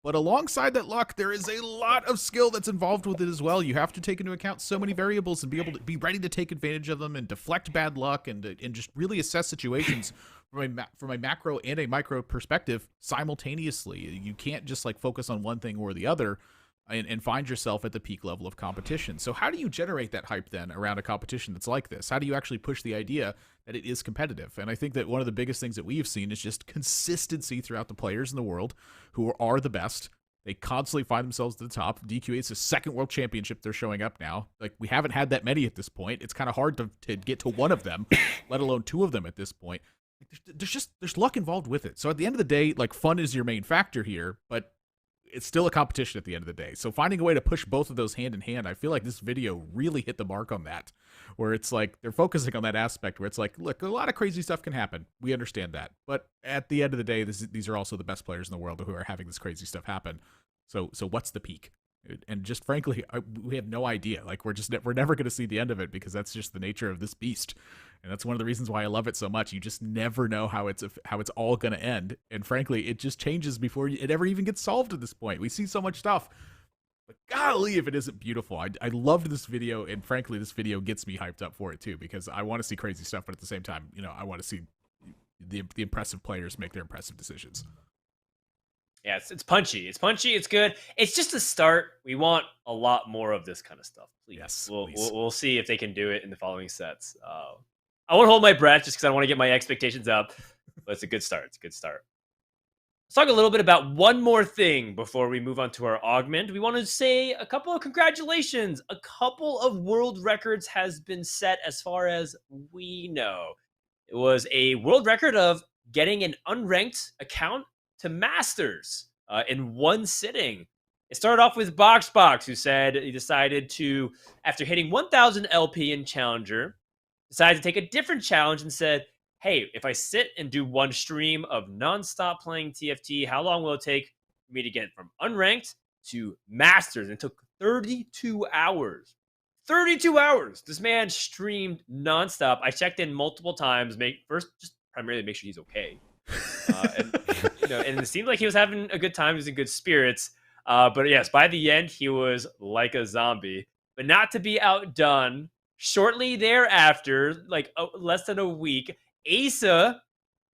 But alongside that luck, there is a lot of skill that's involved with it as well. You have to take into account so many variables and be able to be ready to take advantage of them and deflect bad luck and just really assess situations from a macro and a micro perspective simultaneously. You can't just like focus on one thing or the other and find yourself at the peak level of competition. So how do you generate that hype then around a competition that's like this? How do you actually push the idea that it is competitive? And I think that one of the biggest things that we've seen is just consistency throughout the players in the world who are the best. They constantly find themselves at the top. DQA is the second world championship they're showing up now. Like, we haven't had that many at this point. It's kind of hard to get to one of them, let alone 2 of them at this point. There's luck involved with it. So at the end of the day, like, fun is your main factor here, but it's still a competition at the end of the day. So finding a way to push both of those hand in hand, I feel like this video really hit the mark on that, where it's like they're focusing on that aspect where it's like, look, a lot of crazy stuff can happen. We understand that. But at the end of the day, these are also the best players in the world who are having this crazy stuff happen. So what's the peak? And just frankly, we have no idea. Like, we're never going to see the end of it because that's just the nature of this beast. And that's one of the reasons why I love it so much. You just never know how it's all going to end. And frankly, it just changes before it ever even gets solved at this point. We see so much stuff. But golly, if it isn't beautiful. I loved this video, and frankly, this video gets me hyped up for it too, because I want to see crazy stuff, but at the same time, I want to see the impressive players make their impressive decisions. Yeah, it's punchy. It's punchy. It's good. It's just a start. We want a lot more of this kind of stuff. Please. Yes, We'll see if they can do it in the following sets. I won't hold my breath just because I want to get my expectations up. But it's a good start. It's a good start. Let's talk a little bit about one more thing before we move on to our augment. We want to say a couple of congratulations. A couple of world records has been set as far as we know. It was a world record of getting an unranked account to Masters in one sitting. It started off with BoxBox, who said he decided to, after hitting 1,000 LP in Challenger, decided to take a different challenge and said, hey, if I sit and do one stream of nonstop playing TFT, how long will it take for me to get from unranked to Masters? And it took 32 hours. 32 hours. This man streamed nonstop. I checked in multiple times. Just primarily make sure he's okay. And it seemed like he was having a good time. He was in good spirits. But yes, by the end, he was like a zombie. But not to be outdone, shortly thereafter, like less than a week, Asa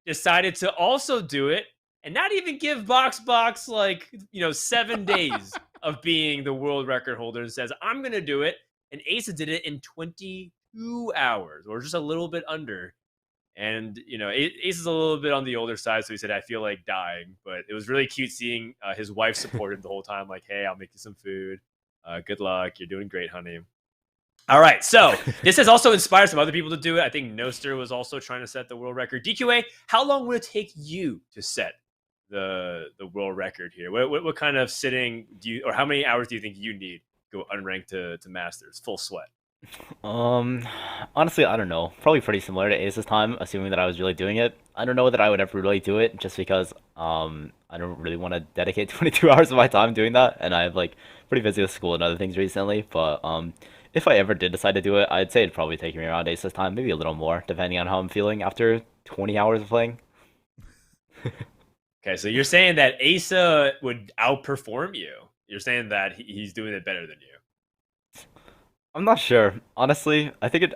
decided to also do it and not even give BoxBox 7 days of being the world record holder, and says, I'm going to do it. And Asa did it in 22 hours, or just a little bit under. And, Asa's a little bit on the older side, so he said, I feel like dying. But it was really cute seeing his wife support him the whole time, like, hey, I'll make you some food. Good luck. You're doing great, honey. All right, so this has also inspired some other people to do it. I think Noster was also trying to set the world record. DQA, how long would it take you to set the world record here? What kind of sitting or how many hours do you think you need to go unranked to Masters, full sweat? Honestly, I don't know. Probably pretty similar to Ace's time, assuming that I was really doing it. I don't know that I would ever really do it, just because I don't really want to dedicate 22 hours of my time doing that, and I have pretty busy with school and other things recently. But if I ever did decide to do it, I'd say it'd probably take me around Ace's time, maybe a little more, depending on how I'm feeling after 20 hours of playing. Okay, so you're saying that Asa would outperform you. You're saying that he's doing it better than you. I'm not sure. Honestly, I think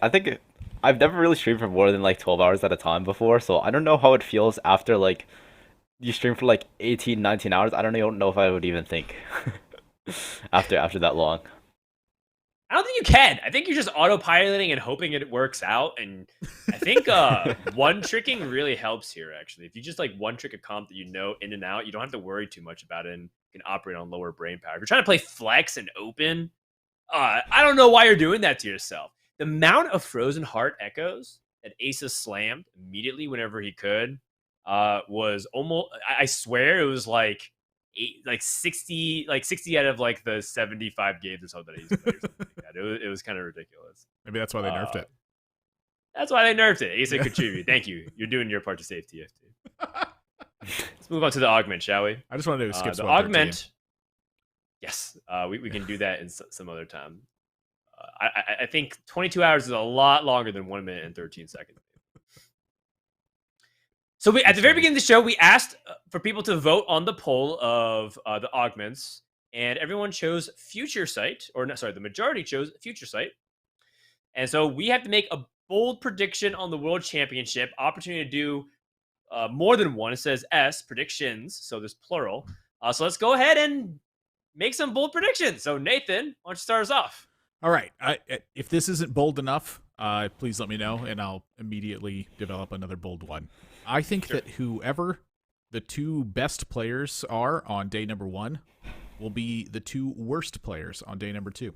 I've never really streamed for more than 12 hours at a time before, so I don't know how it feels after you stream for 18, 19 hours. I don't even know if I would even think after that long. I don't think you can. I think you're just autopiloting and hoping it works out. And I think one tricking really helps here, actually. If you just one trick a comp that you know in and out, you don't have to worry too much about it and can operate on lower brain power. If you're trying to play flex and open, I don't know why you're doing that to yourself. The amount of Frozen Heart echoes that Asa slammed immediately whenever he could was almost, I swear it was 60 out of the 75 games or so that he's played. Or something like that. It was kind of ridiculous. Maybe that's why they nerfed it. That's why they nerfed it. Asa contribute. Thank you. You're doing your part to save TFT. Let's move on to the augment, shall we? I just wanted to skip the augment. Yes, we can do that in some other time. I think 22 hours is a lot longer than 1 minute and 13 seconds. So at the very beginning of the show, we asked for people to vote on the poll of the augments, and everyone chose Future Sight, the majority chose Future Sight. And so we have to make a bold prediction on the World Championship. Opportunity to do more than one. It says S, predictions, so there's plural. So let's go ahead and make some bold predictions. So Nathan, why don't you start us off? All right. If this isn't bold enough, please let me know, and I'll immediately develop another bold one. I think that whoever the two best players are on day number 1 will be the two worst players on day number 2.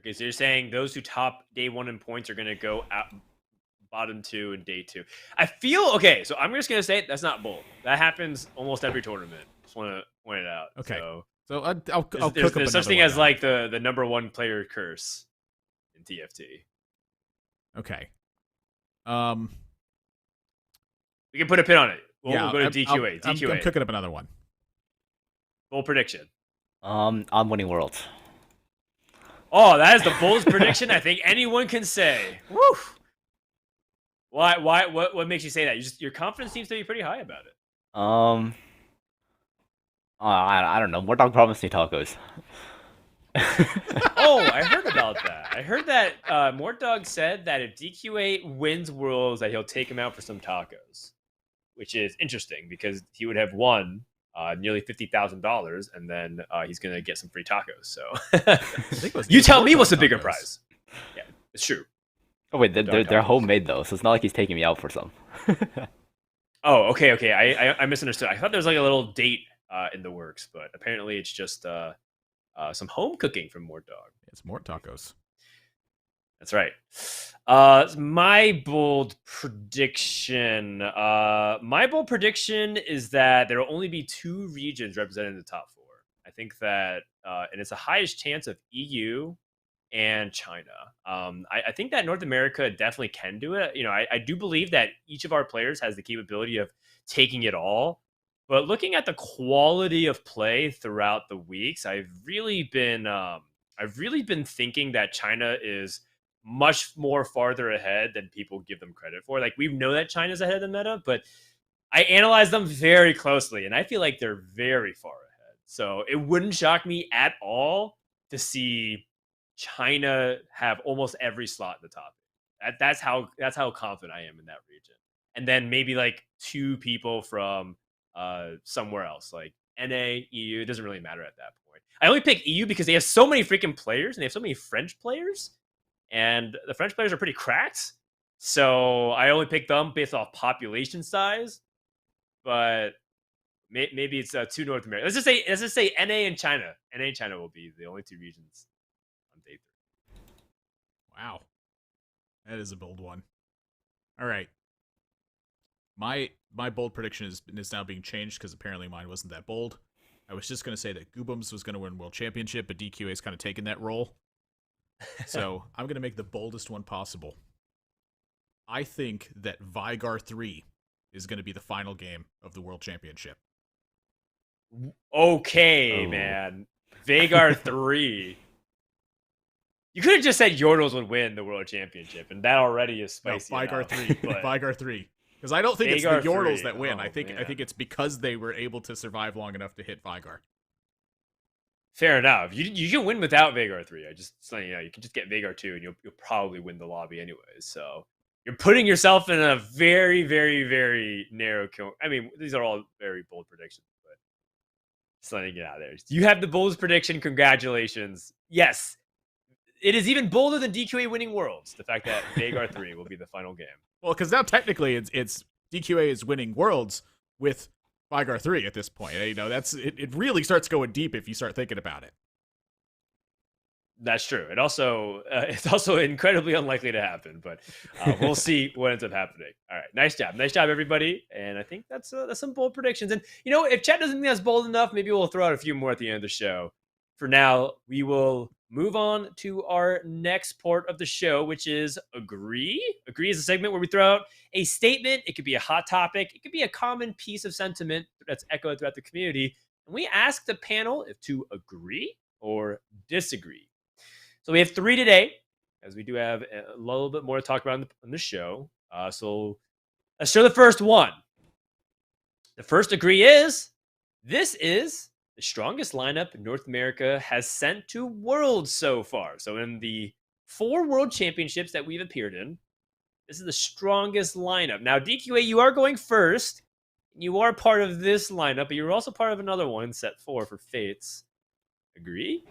Okay, so you're saying those who top day 1 in points are going to go out bottom 2 in day 2. I feel okay. So I'm just going to say that's not bold. That happens almost every tournament. Just want to point it out. Okay. So I'll cook up there's such thing as the number 1 player curse in TFT. Okay. We can put a pin on it. We'll go to DQA. DQA. I'm cooking up another one. Bold prediction. I'm winning Worlds. Oh, that is the boldest prediction I think anyone can say. Woo! Why? What makes you say that? Your confidence seems to be pretty high about it. I don't know. More dog promised me tacos. Oh, I heard about that. I heard that Mortdog said that if DQA wins Worlds, that he'll take him out for some tacos, which is interesting because he would have won nearly $50,000, and then he's gonna get some free tacos. So you tell me what's the bigger prize. Yeah, it's true. Oh wait, The dark they're tacos. homemade though, so it's not like he's taking me out for some. Oh, okay. I misunderstood. I thought there was like a little date in the works, but apparently it's just some home cooking from Mort Dog. It's more tacos. That's right. My bold prediction. My bold prediction is that there will only be 2 regions represented in the top 4. I think that, and it's the highest chance of EU and China. I think that North America definitely can do it. You know, I do believe that each of our players has the capability of taking it all. But looking at the quality of play throughout the weeks, I've really been thinking that China is much more farther ahead than people give them credit for. Like we know that China's ahead of the meta, but I analyze them very closely, and I feel like they're very far ahead. So it wouldn't shock me at all to see China have almost every slot in the top. That's how confident I am in that region. And then maybe like 2 people from somewhere else, like NA, EU. It doesn't really matter at that point. I only pick EU because they have so many freaking players, and they have so many French players, and the French players are pretty cracked. So I only pick them based off population size. But maybe it's 2 North America. Let's just say NA and China. NA and China will be the only 2 regions on day 3. Wow, that is a bold one. All right, my bold prediction is now being changed because apparently mine wasn't that bold. I was just gonna say that Goobums was gonna win World Championship, but DQA's kind of taken that role. So I'm gonna make the boldest one possible. I think that Vigar 3 is gonna be the final game of the World Championship. Okay, Oh. man. Vagar 3. You could have just said Yordles would win the World Championship, and that already is No, spicy. Vigar enough, 3. but Vigar 3. Because I don't think it's the Vagar Yordles 3. that win. Oh, I think man. it's because they were able to survive long enough to hit Vigar. Fair enough. You can win without Vagar 3. I just saying, you can just get Vagar 2, and you'll probably win the lobby anyways. So you're putting yourself in a very, very, very narrow kill. I mean, these are all very bold predictions, but just letting it out there. You have the boldest prediction. Congratulations. Yes, it is even bolder than DQA winning Worlds. The fact that Vagar 3 will be the final game. Well, because now technically it's DQA is winning Worlds with Vigar 3 at this point. You know, it really starts going deep if you start thinking about it. That's true. It's also incredibly unlikely to happen, but we'll see what ends up happening. All right, nice job, everybody. And I think that's some bold predictions. And if chat doesn't think that's bold enough, maybe we'll throw out a few more at the end of the show. For now, we will move on to our next part of the show, which is Agree. Agree is a segment where we throw out a statement. It could be a hot topic. It could be a common piece of sentiment that's echoed throughout the community. And we ask the panel if to agree or disagree. So we have 3 today, as we do have a little bit more to talk about on the show. So let's show the first one. The first agree is, this is the strongest lineup North America has sent to Worlds so far. So in the 4 World Championships that we've appeared in, this is the strongest lineup. Now, DQA, you are going first. You are part of this lineup, but you're also part of another one, set 4 for Fates. Agree?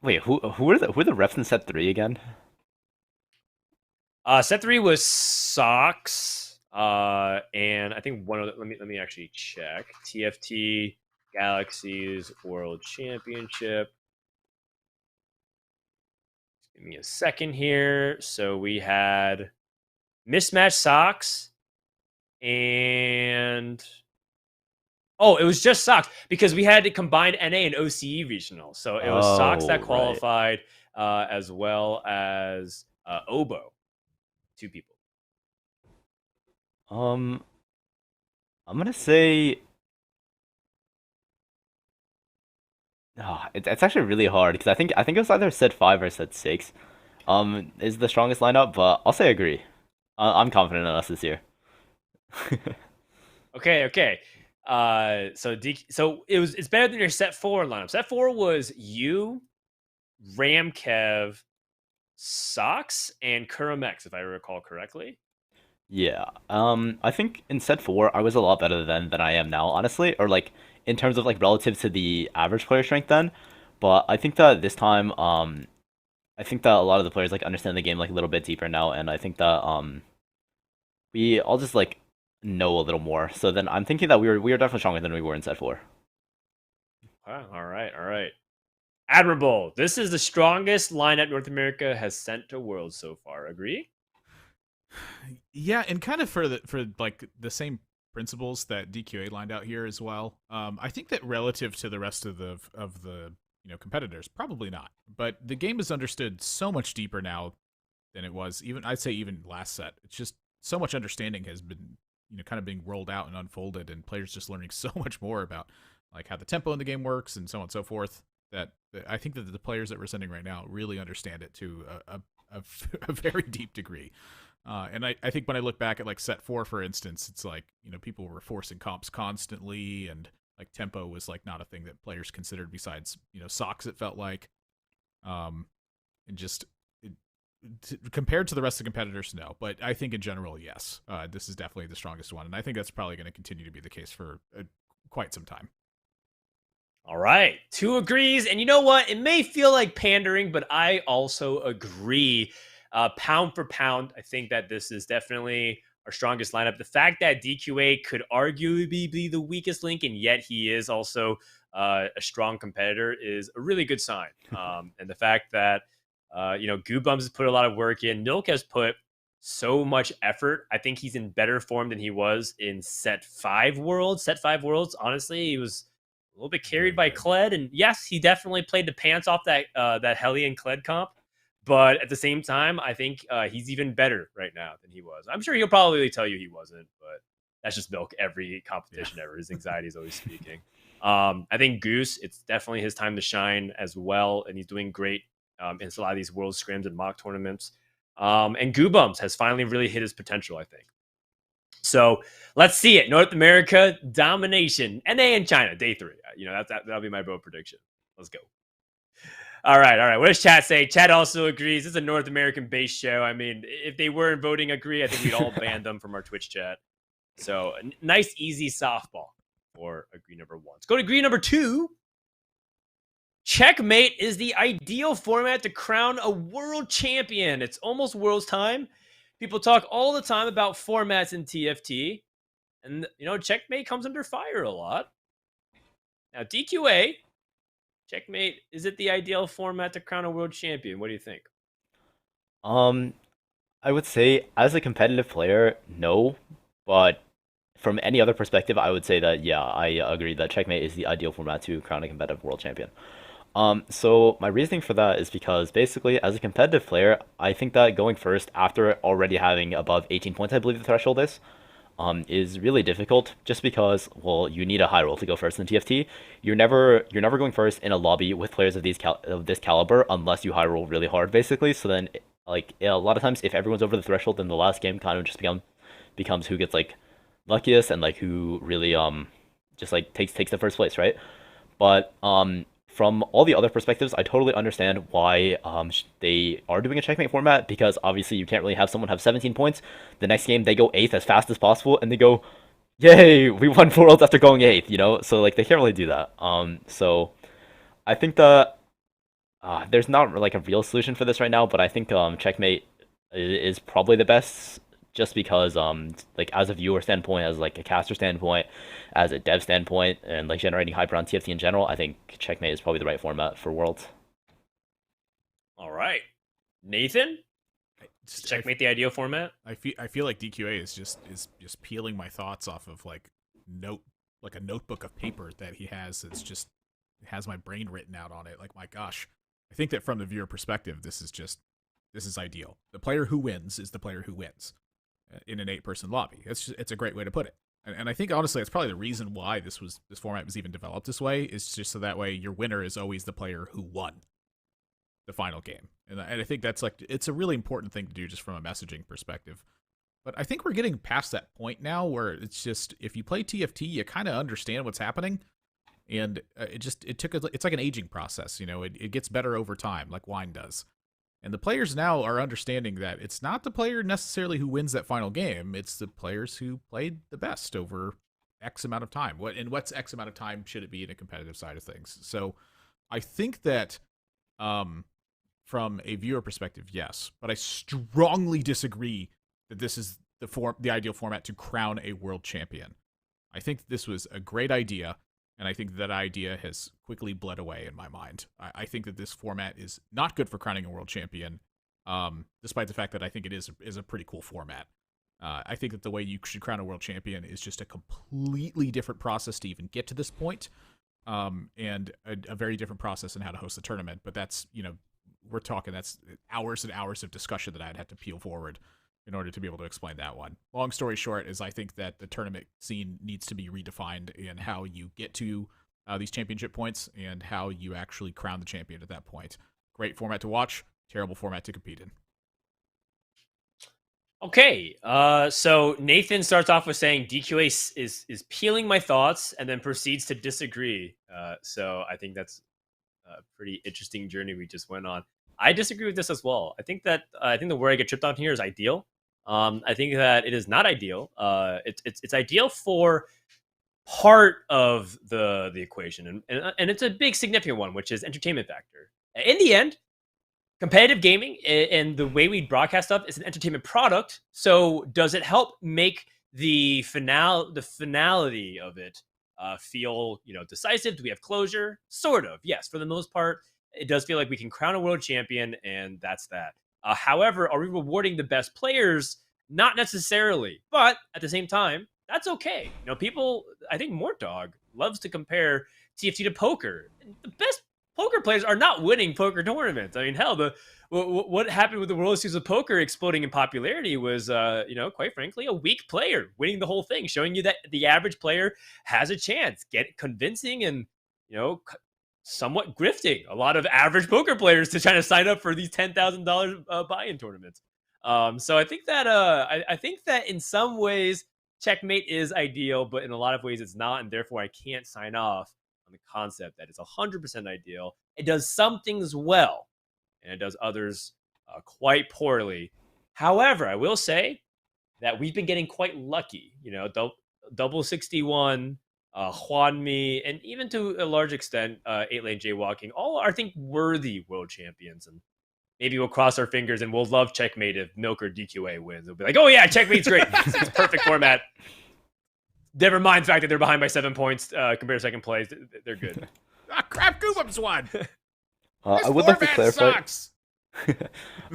Wait, who are the refs in set 3 again? Set 3 was Sox, and I think one of the, let me actually check. TFT Galaxies World Championship. Give me a second here. So we had Mismatch Sox, and it was just Sox because we had to combine NA and OCE regional. So it was Sox that qualified, as well as Obo. 2 people. I'm gonna say. It's actually really hard because I think it was either set 5 or set 6. Is the strongest lineup, but I'll say agree. I'm confident in us this year. Okay. So it's better than your set 4 lineup. Set 4 was you, Ramkev, Sox, and Kuramex, if I recall correctly. Yeah. I think in set 4 I was a lot better than I am now, honestly, or like in terms of like relative to the average player strength then. but I think that this time, I think that a lot of the players like understand the game like a little bit deeper now, and I think that we all just like know a little more. So then I'm thinking that we were definitely stronger than we were in set 4. Wow, all right. Admirable. This is the strongest lineup North America has sent to Worlds so far. Agree? Yeah, and kind of for like the same principles that DQA lined out here as well. I think that relative to the rest of the competitors, probably not. But the game is understood so much deeper now than it was even, I'd say, even last set. It's just so much understanding has been kind of being rolled out and unfolded, and players just learning so much more about like how the tempo in the game works and so on and so forth. That I think that the players that we're sending right now really understand it to a very deep degree. And I think when I look back at like set 4, for instance, it's like, people were forcing comps constantly, and like tempo was like not a thing that players considered besides, socks, it felt like. And just compared to the rest of the competitors, no. But I think in general, yes, this is definitely the strongest one. And I think that's probably going to continue to be the case for quite some time. All right. 2 agrees. And you know what? It may feel like pandering, but I also agree. Pound for pound, I think that this is definitely our strongest lineup. The fact that DQA could arguably be the weakest link, and yet he is also a strong competitor, is a really good sign. And the fact that, Goobums has put a lot of work in. Milk has put so much effort. I think he's in better form than he was in set 5 Worlds. Set 5 Worlds, honestly, he was a little bit carried by Kled. And yes, he definitely played the pants off that Hellion Kled comp. But at the same time, I think he's even better right now than he was. I'm sure he'll probably tell you he wasn't, but that's just Milk every competition ever. His anxiety is always speaking. I think Goose, it's definitely his time to shine as well, and he's doing great in a lot of these world scrims and mock tournaments. And Goobums has finally really hit his potential, I think. So let's see it. North America domination. NA and China, day 3. That'll be my bold prediction. Let's go. All right. What does chat say? Chat also agrees. This is a North American-based show. I mean, if they weren't voting agree, I think we'd all ban them from our Twitch chat. So a nice, easy softball for agree number 1. Let's go to agree number 2. Checkmate is the ideal format to crown a world champion. It's almost Worlds time. People talk all the time about formats in TFT. And, Checkmate comes under fire a lot. Now, DQA, Checkmate, is it the ideal format to crown a world champion? What do you think? I would say as a competitive player, no. But from any other perspective, I would say that, yeah, I agree that Checkmate is the ideal format to crown a competitive world champion. So my reasoning for that is because basically, as a competitive player, I think that going first after already having above 18 points, I believe the threshold is really difficult. Just because, well, you need a high roll to go first in TFT. You're never going first in a lobby with players of this caliber unless you high roll really hard, basically. So then, like a lot of times, if everyone's over the threshold, then the last game kind of just becomes who gets like luckiest and like who really just like takes the first place, right? But from all the other perspectives, I totally understand why they are doing a checkmate format, because obviously you can't really have someone have 17 points. The next game, they go 8th as fast as possible, and they go, yay, we won 4 worlds after going 8th, So, like, they can't really do that. So I think that there's not, like, a real solution for this right now, but I think checkmate is probably the best, just because, like, as a viewer standpoint, as, like, a caster standpoint, as a dev standpoint, and, like, generating hype around TFT in general, I think Checkmate is probably the right format for Worlds. All right. Nathan? Is Checkmate the ideal format? I feel like DQA is just peeling my thoughts off of, like, a notebook of paper that he has. It has my brain written out on it. Like, my gosh. I think that from the viewer perspective, this is ideal. The player who wins is the player who wins in an 8-person lobby. It's a great way to put it. And I think, honestly, that's probably the reason why this format was even developed this way, is just so that way your winner is always the player who won the final game. And I think that's it's a really important thing to do just from a messaging perspective. But I think we're getting past that point now where it's just, if you play TFT, you kind of understand what's happening. And it's like an aging process, it gets better over time, like wine does. And the players now are understanding that it's not the player necessarily who wins that final game. It's the players who played the best over X amount of time. What's X amount of time should it be in a competitive side of things? So I think that from a viewer perspective, yes, but I strongly disagree that this is the ideal format to crown a world champion. I think this was a great idea, and I think that idea has quickly bled away in my mind. I think that this format is not good for crowning a world champion, despite the fact that I think it is a pretty cool format. I think that the way you should crown a world champion is just a completely different process to even get to this point, and a very different process in how to host the tournament. But that's, we're talking, that's hours and hours of discussion that I'd have to peel forward in order to be able to explain that one. Long story short is I think that the tournament scene needs to be redefined in how you get to these championship points and how you actually crown the champion at that point. Great format to watch, terrible format to compete in. Okay, so Nathan starts off with saying DQA is peeling my thoughts and then proceeds to disagree. So I think that's a pretty interesting journey we just went on. I disagree with this as well. I think the word I get tripped on here is ideal. I think that it is not ideal. It's ideal for part of the equation, and it's a big significant one, which is entertainment factor. In the end, competitive gaming and the way we broadcast stuff is an entertainment product. So does it help make the finality of it feel, decisive? Do we have closure? Sort of, yes. For the most part, it does feel like we can crown a world champion, and that's that. However, are we rewarding the best players? Not necessarily, but at the same time, that's okay. People, I think Mortdog loves to compare TFT to poker. The best poker players are not winning poker tournaments. I mean, hell, what happened with the World Series of Poker exploding in popularity was, quite frankly, a weak player winning the whole thing, showing you that the average player has a chance, get convincing and, somewhat grifting a lot of average poker players to try to sign up for these $10,000 buy-in tournaments. So I think that I think that in some ways checkmate is ideal, but in a lot of ways it's not, and therefore I can't sign off on the concept that it's 100% ideal. It does some things well, and it does others quite poorly. However, I will say that we've been getting quite lucky. Double 61, Juanmi, and even to a large extent, 8-lane jaywalking, all are, I think, worthy world champions. And maybe we'll cross our fingers and we'll love checkmate if Milk or DQA wins. We'll be like, oh yeah, checkmate's great. It's perfect format. Never mind the fact that they're behind by 7 points compared to second place. They're good. Crap, Goobums won. I would like to clarify. Sucks.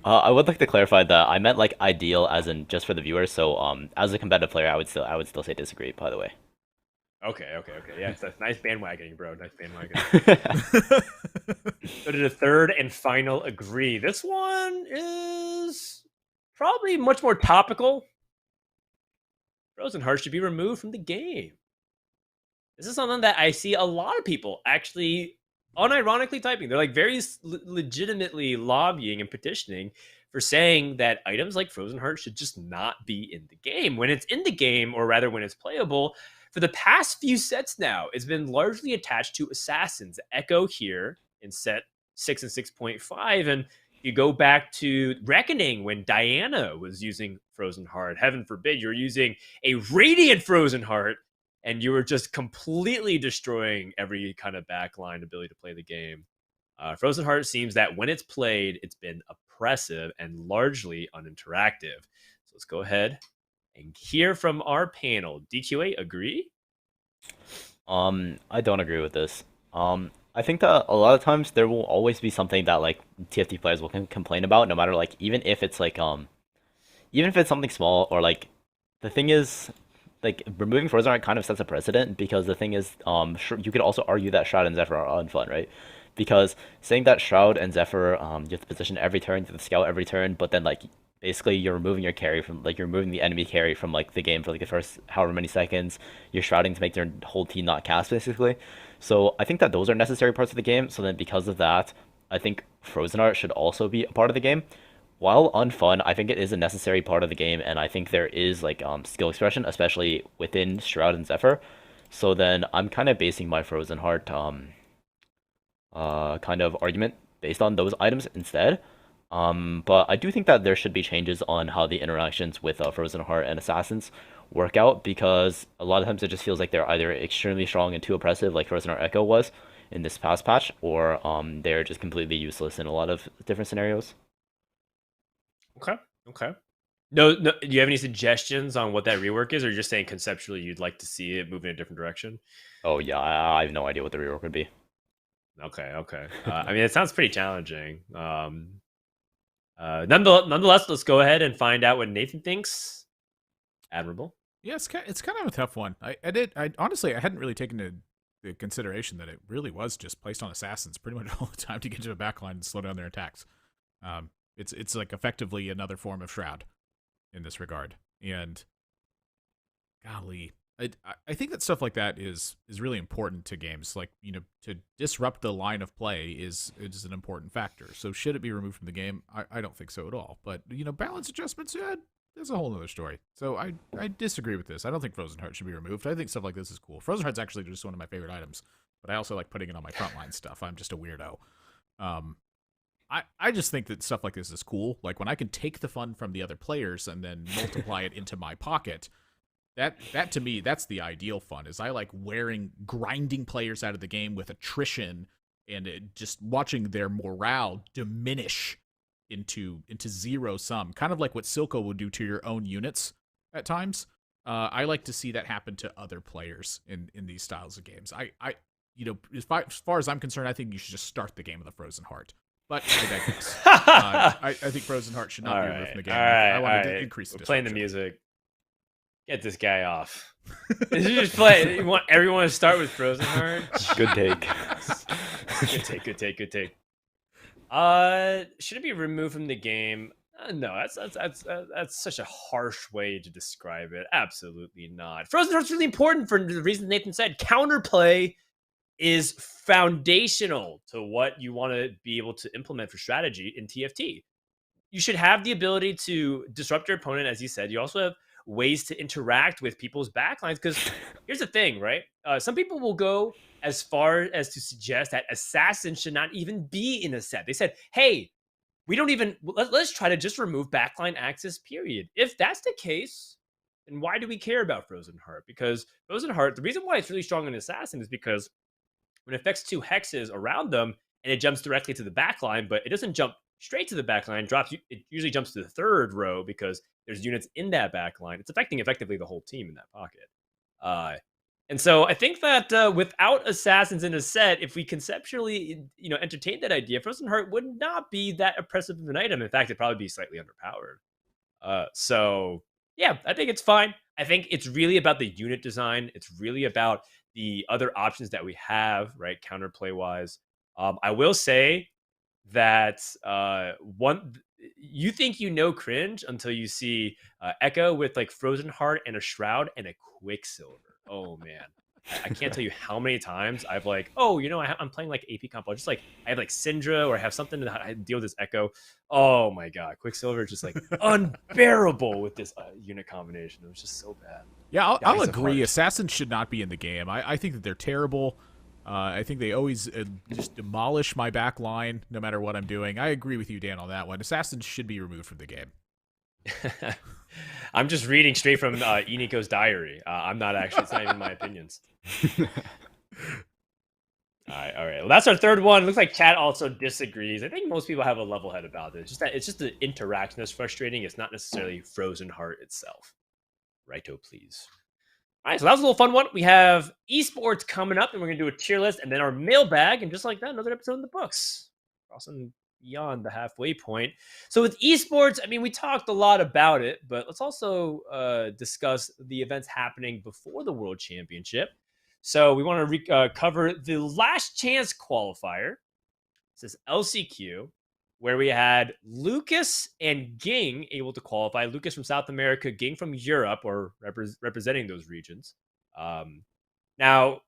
I would like to clarify that I meant like ideal, as in just for the viewers. So, as a competitive player, I would still say disagree. By the way. Okay. Yeah, that's nice bandwagoning, bro. Nice bandwagoning. Go to the third and final agree. This one is probably much more topical. Frozen Heart should be removed from the game. This is something that I see a lot of people actually unironically typing. They're like very legitimately lobbying and petitioning for saying that items like Frozen Heart should just not be in the game. When it's in the game, or rather when it's playable, for the past few sets now, it's been largely attached to assassins. Echo here in set 6 and 6.5, and you go back to Reckoning when Diana was using Frozen Heart. Heaven forbid you're using a Radiant Frozen Heart, and you were just completely destroying every kind of backline ability to play the game. Frozen Heart seems that when it's played, it's been oppressive and largely uninteractive. So let's go ahead and hear from our panel. DQA, agree? I don't agree with this. I think that a lot of times there will always be something that like TFT players will complain about, no matter like even if it's like even if it's something small, or like the thing is like removing Frozen Heart kind of sets a precedent, because the thing is you could also argue that Shroud and Zephyr are unfun, right? Because saying that Shroud and Zephyr you have to position every turn, to the scout every turn, but then like basically you're removing your carry from like you're removing the enemy carry from like the game for like the first however many seconds. You're shrouding to make their whole team not cast basically. So I think that those are necessary parts of the game. So then because of that, I think Frozen Heart should also be a part of the game. While unfun, I think it is a necessary part of the game, and I think there is like skill expression, especially within Shroud and Zephyr. So then I'm kind of basing my Frozen Heart kind of argument based on those items instead. But I do think that there should be changes on how the interactions with Frozen Heart and Assassins work out, because a lot of times it just feels like they're either extremely strong and too oppressive, like Frozen Heart Echo was, in this past patch, or they're just completely useless in a lot of different scenarios. Okay. Okay. No, do you have any suggestions on what that rework is, or you're just saying conceptually you'd like to see it move in a different direction? Oh yeah, I have no idea what the rework would be. Okay. Okay. I mean, it sounds pretty challenging. Nonetheless, let's go ahead and find out what Nathan thinks. Admirable. Yeah, it's kind of a tough one. I honestly I hadn't really taken into the consideration that it really was just placed on assassins pretty much all the time to get to the backline and slow down their attacks. It's like effectively another form of Shroud in this regard. And golly, I think that stuff like that is really important to games. Like, you know, to disrupt the line of play is an important factor. So should it be removed from the game? I don't think so at all. But, you know, balance adjustments, yeah, that's a whole other story. So I disagree with this. I don't think Frozen Heart should be removed. I think stuff like this is cool. Frozen Heart's actually just one of my favorite items, but I also like putting it on my frontline stuff. I'm just a weirdo. I just think that stuff like this is cool. Like when I can take the fun from the other players and then multiply it into my pocket, that to me, that's the ideal fun. Is I like grinding players out of the game with attrition and just watching their morale diminish into zero sum, kind of like what Silco would do to your own units at times. I like to see that happen to other players in these styles of games. You know, as far as I'm concerned, I think you should just start the game with a Frozen Heart. But I digress. I think Frozen Heart should not be removed from the game. I want to increase the playing the music. Get this guy off. You just play. You want everyone to start with Frozen Heart? Good take. Good take. Should it be removed from the game? No, that's such a harsh way to describe it. Absolutely not. Frozen Heart's really important for the reason Nathan said. Counterplay is foundational to what you want to be able to implement for strategy in TFT. You should have the ability to disrupt your opponent, as you said. You also have ways to interact with people's backlines, because here's the thing, right? Some people will go as far as to suggest that assassins should not even be in a set. They said, hey, we don't even, let's try to just remove backline access, period. If that's the case, then why do we care about Frozen Heart? Because Frozen Heart, the reason why it's really strong in assassin is because when it affects 2 hexes around them and it jumps directly to the backline, but it doesn't jump straight to the backline, it usually jumps to the 3rd row because there's units in that backline. It's affecting effectively the whole team in that pocket. And so I think that without assassins in a set, if we conceptually, you know, entertain that idea, Frozen Heart would not be that oppressive of an item. In fact, it'd probably be slightly underpowered. So yeah, I think it's fine. I think it's really about the unit design. It's really about the other options that we have, right? Counterplay wise. I will say that you think you know cringe until you see Echo with like Frozen Heart and a Shroud and a Quicksilver. Oh man, I can't tell you how many times I've like, oh, you know, I'm playing like AP comp. Just like I have like Syndra or I have something that I deal with this Echo. Oh my god, Quicksilver is just like unbearable with this unit combination. It was just so bad. Yeah, I'll agree. Assassins should not be in the game. I think that they're terrible. I think they always just demolish my back line no matter what I'm doing. I agree with you, Dan, on that one. Assassins should be removed from the game. I'm just reading straight from Eniko's diary. I'm not actually, it's not even my opinions. All right. Well, that's our third one. Looks like chat also disagrees. I think most people have a level head about this. It's just the interaction that's frustrating. It's not necessarily Frozen Heart itself. Righto, please. All right, so that was a little fun one. We have esports coming up, and we're going to do a tier list, and then our mailbag, and just like that, another episode in the books. Crossing beyond the halfway point. So with esports, I mean, we talked a lot about it, but let's also discuss the events happening before the World Championship. So we want to cover the last chance qualifier. This is LCQ, where we had Lucas and Ging able to qualify. Lucas from South America, Ging from Europe, or representing those regions. Now,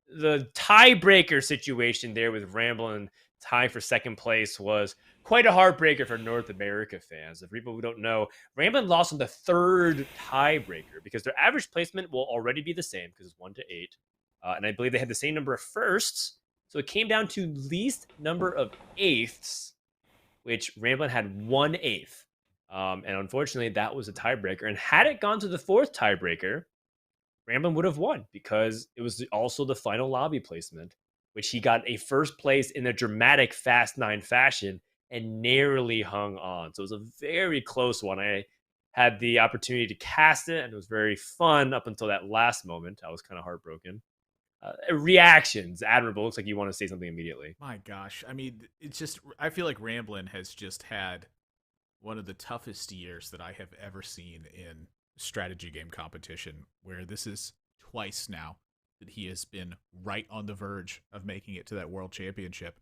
the tiebreaker situation there with Ramblin' tying for second place was quite a heartbreaker for North America fans. For people who don't know, Ramblin' lost on the 3rd tiebreaker because their average placement will already be the same because it's 1 to 8. And I believe they had the same number of firsts. So it came down to least number of eighths, which Ramblin' had 1/8. And unfortunately, that was a tiebreaker. And had it gone to the 4th tiebreaker, Ramblin' would have won because it was also the final lobby placement. which he got a first place in a dramatic Fast 9 fashion and narrowly hung on. So it was a very close one. I had the opportunity to cast it, and it was very fun up until that last moment. I was kind of heartbroken. Reactions, Admirable. Looks like you want to say something immediately. My gosh, I mean, it's just I feel like Ramblin has just had one of the toughest years that I have ever seen in strategy game competition, where this is twice now that he has been right on the verge of making it to that world championship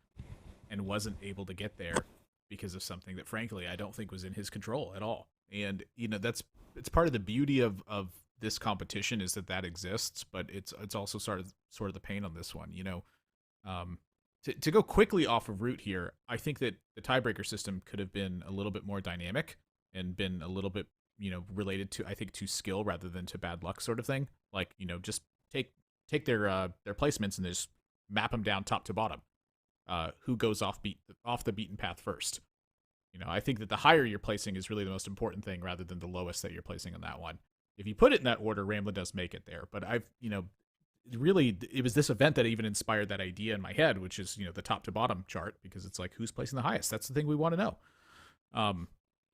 and wasn't able to get there because of something that frankly I don't think was in his control at all. And it's part of the beauty of this competition is that exists, but it's also sort of the pain on this one. To go quickly off of route here, I think that the tiebreaker system could have been a little bit more dynamic and been a little bit related to skill rather than to bad luck sort of thing. Like just take their placements and just map them down top to bottom. Who goes off the beaten path first? I think that the higher you're placing is really the most important thing rather than the lowest that you're placing on that one. If you put it in that order, Ramblin does make it there. But really, it was this event that even inspired that idea in my head, which is, the top to bottom chart, because it's like, who's placing the highest? That's the thing we want to know.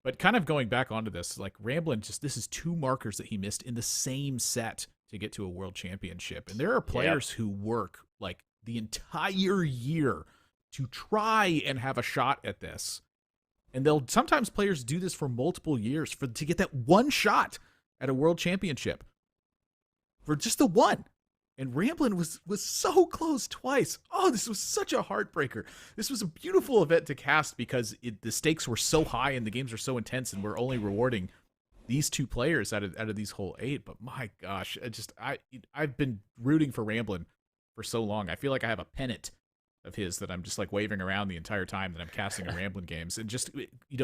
But kind of going back onto this, like Ramblin, this is 2 markers that he missed in the same set to get to a world championship. And there are players who work like the entire year to try and have a shot at this. And sometimes players do this for multiple years to get that one shot at a world championship for just the one. And Ramblin was so close twice. Oh, this was such a heartbreaker. This was a beautiful event to cast because the stakes were so high and the games were so intense, and we're only rewarding these 2 players out of these whole 8. But my gosh, I've been rooting for Ramblin for so long. I feel like I have a pennant of his that I'm just like waving around the entire time that I'm casting a Ramblin games. And just,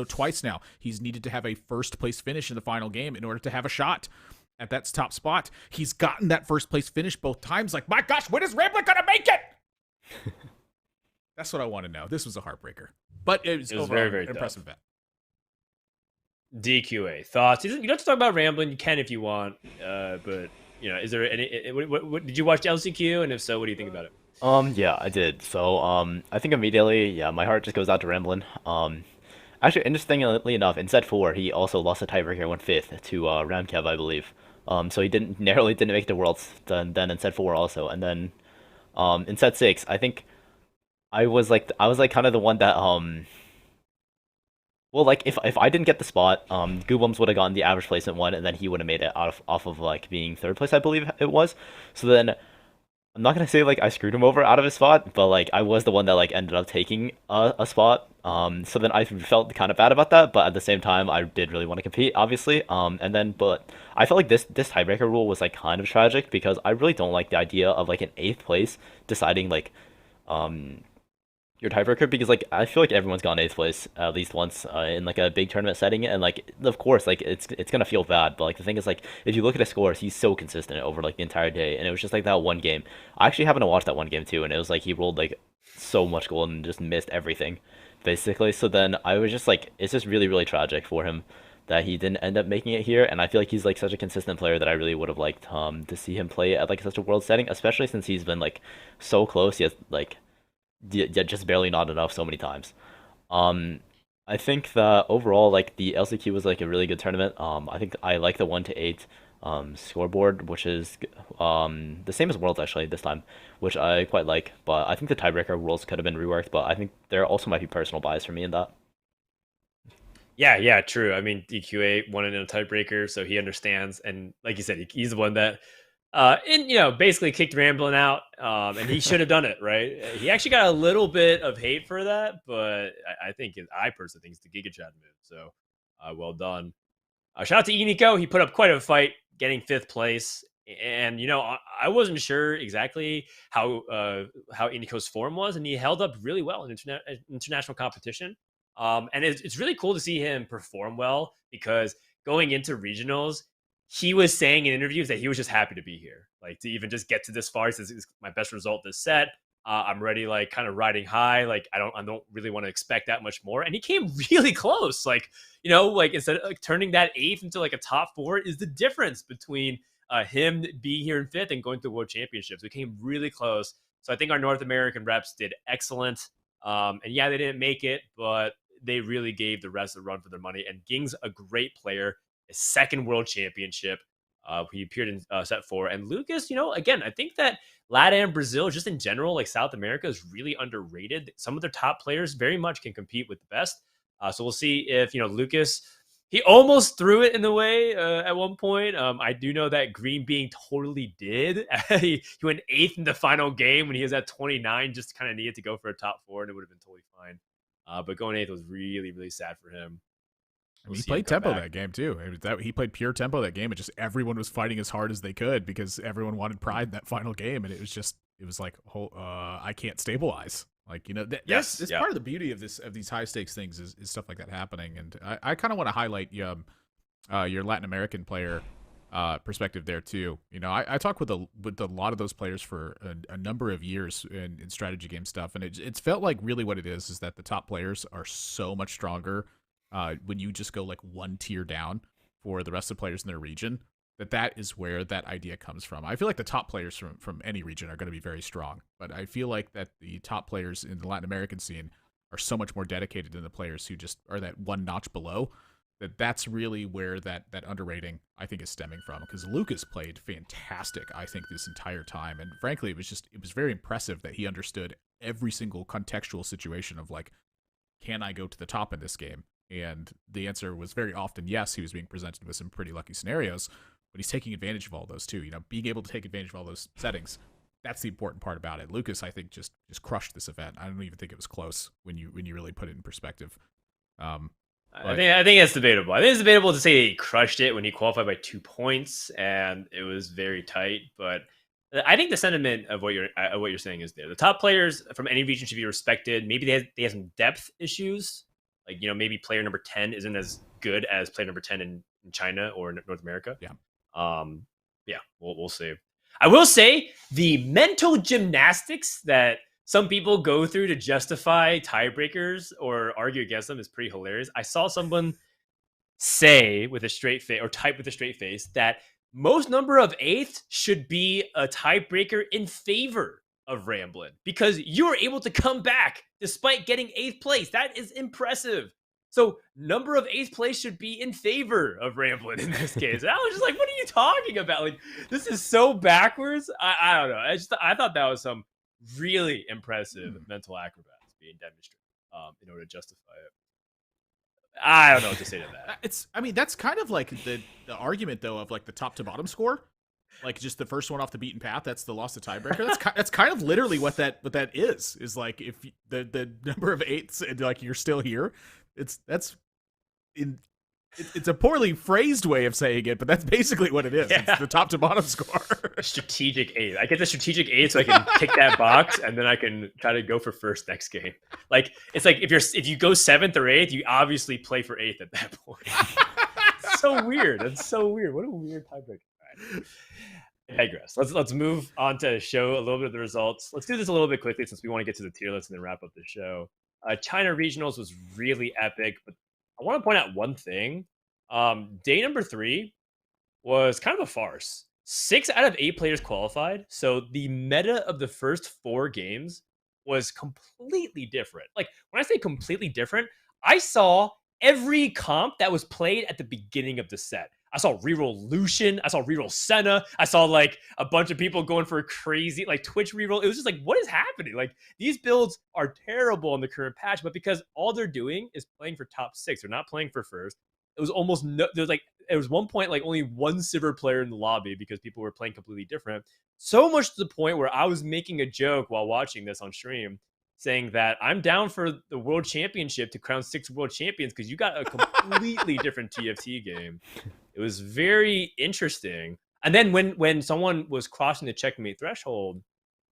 twice now, he's needed to have a first place finish in the final game in order to have a shot at that top spot. He's gotten that first place finish both times. Like, my gosh, when is Ramblin gonna make it? That's what I want to know. This was a heartbreaker, but it was very, very impressive event. DQA thoughts. You don't have to talk about Ramblin. You can if you want, but is there any? What did you watch LCQ? And if so, what do you think about it? Yeah, I did. So, I think immediately, my heart just goes out to Ramblin. Actually, interestingly enough, in set 4, he also lost a tiebreaker, went 5th to Ramkev, I believe. So he narrowly didn't make the Worlds then in set 4 also. And then, in set 6, I think I was kind of the one that well, like if I didn't get the spot, Goobums would have gotten the average placement one, and then he would have made it off of like being 3rd place, I believe it was. So then, I'm not gonna say like I screwed him over out of his spot, but like I was the one that like ended up taking a spot. So then I felt kind of bad about that, but at the same time I did really want to compete, obviously. But I felt like this tiebreaker rule was like kind of tragic because I really don't like the idea of like an 8th place deciding like your tiebreaker, because like I feel like everyone's gotten 8th place at least once in like a big tournament setting, and like of course like it's gonna feel bad, but like the thing is like if you look at his scores, he's so consistent over like the entire day, and it was just like that one game. I actually happened to watch that one game too, and it was like he rolled like so much gold and just missed everything basically. So then I was just like, it's just really, really tragic for him that he didn't end up making it here, and I feel like he's like such a consistent player that I really would have liked to see him play at like such a world setting, especially since he's been like so close yet like just barely not enough so many times. I think that overall, like the LCQ was like a really good tournament. I think I like the 1-8 scoreboard, which is the same as Worlds actually this time, which I quite like. But I think the tiebreaker rules could have been reworked. But I think there also might be personal bias for me in that. Yeah, true. I mean, DQA won it in a tiebreaker, so he understands. And like you said, he's the one that basically kicked Ramblin out, and he should have done it, right? He actually got a little bit of hate for that, but I personally think it's the Giga Chad move. So, well done. Shout out to Eniko. He put up quite a fight, getting 5th place. And I wasn't sure exactly how Eniko's form was, and he held up really well in international competition. And it's really cool to see him perform well, because going into regionals, he was saying in interviews that he was just happy to be here, like to even just get to this far. He says it's my best result this set. I'm ready, like kind of riding high. Like I don't really want to expect that much more. And he came really close. Like, like instead of like turning that 8th into like a top 4 is the difference between him being here in 5th and going to the World Championships. We came really close. So I think our North American reps did excellent. And yeah, they didn't make it, but they really gave the rest a run for their money. And Ging's a great player, his second world championship. He appeared in set 4. And Lucas, again, I think that LATAM, Brazil, just in general, like South America, is really underrated. Some of their top players very much can compete with the best. So we'll see if, Lucas, he almost threw it in the way at one point. I do know that Green Being totally did. He went 8th in the final game when he was at 29, just kind of needed to go for a top 4, and it would have been totally fine. But going 8th was really, really sad for him. He played tempo that game too. He played pure tempo that game, and just everyone was fighting as hard as they could because everyone wanted pride in that final game, and it was like, I can't stabilize. Like, it's part of the beauty of these high stakes things is stuff like that happening. And I kind of want to highlight your Latin American player perspective there too. I talked with a lot of those players for a number of years in strategy game stuff, and it's felt like really what it is that the top players are so much stronger when you just go like one tier down for the rest of the players in their region. That is where that idea comes from. I feel like the top players from any region are going to be very strong, but I feel like that the top players in the Latin American scene are so much more dedicated than the players who just are that one notch below. That's really where that underrating, I think, is stemming from, because Lucas played fantastic, I think, this entire time. And frankly, it was very impressive that he understood every single contextual situation of like, can I go to the top in this game? And the answer was very often yes. He was being presented with some pretty lucky scenarios, but he's taking advantage of all those too. Being able to take advantage of all those settings, that's the important part about it. Lucas, I think, just crushed this event. I don't even think it was close when you really put it in perspective. I think it's debatable. I think it's debatable to say he crushed it when he qualified by 2 points and it was very tight. But I think the sentiment of what you're saying is there. The top players from any region should be respected. Maybe they have some depth issues. Like, maybe player number 10 isn't as good as player number 10 in China or North America. Yeah. We'll see. I will say the mental gymnastics that some people go through to justify tiebreakers or argue against them is pretty hilarious. I saw someone say with a straight face, or type with a straight face, that most number of 8th should be a tiebreaker in favor of Ramblin' because you were able to come back despite getting 8th place. That is impressive. So number of 8th place should be in favor of Ramblin' in this case. And I was just like, what are you talking about? Like, this is so backwards. I don't know. I thought that was some really impressive mental acrobats being demonstrated in order to justify it. I don't know what to say to that. That's kind of like the argument though of like the top to bottom score. Like just the first one off the beaten path, that's the loss to tiebreaker. That's kind of literally what that is like if the number of 8ths and like you're still here. It's a poorly phrased way of saying it, but that's basically what it is. Yeah. It's the top to bottom score. Strategic 8. I get the strategic 8 so I can tick that box and then I can try to go for first next game. Like it's like if you go 7th or 8th, you obviously play for 8th at that point. It's so weird. That's so weird. What a weird tiebreaker. Right. Digress. Let's move on to show a little bit of the results. Let's do this a little bit quickly since we want to get to the tier list and then wrap up the show. China regionals was really epic, but I want to point out one thing. Day number 3 was kind of a farce. 6 out of 8 players qualified. So the meta of the first 4 games was completely different. Like when I say completely different, I saw every comp that was played at the beginning of the set. I saw reroll Lucian. I saw reroll Senna. I saw like a bunch of people going for crazy like Twitch reroll. It was just like, what is happening? Like these builds are terrible in the current patch, but because all they're doing is playing for top 6, they're not playing for first. It was almost there was one point like only one silver player in the lobby because people were playing completely different. So much to the point where I was making a joke while watching this on stream, saying that I'm down for the world championship to crown 6 world champions because you got a completely different TFT game. It was very interesting. And then when someone was crossing the checkmate threshold,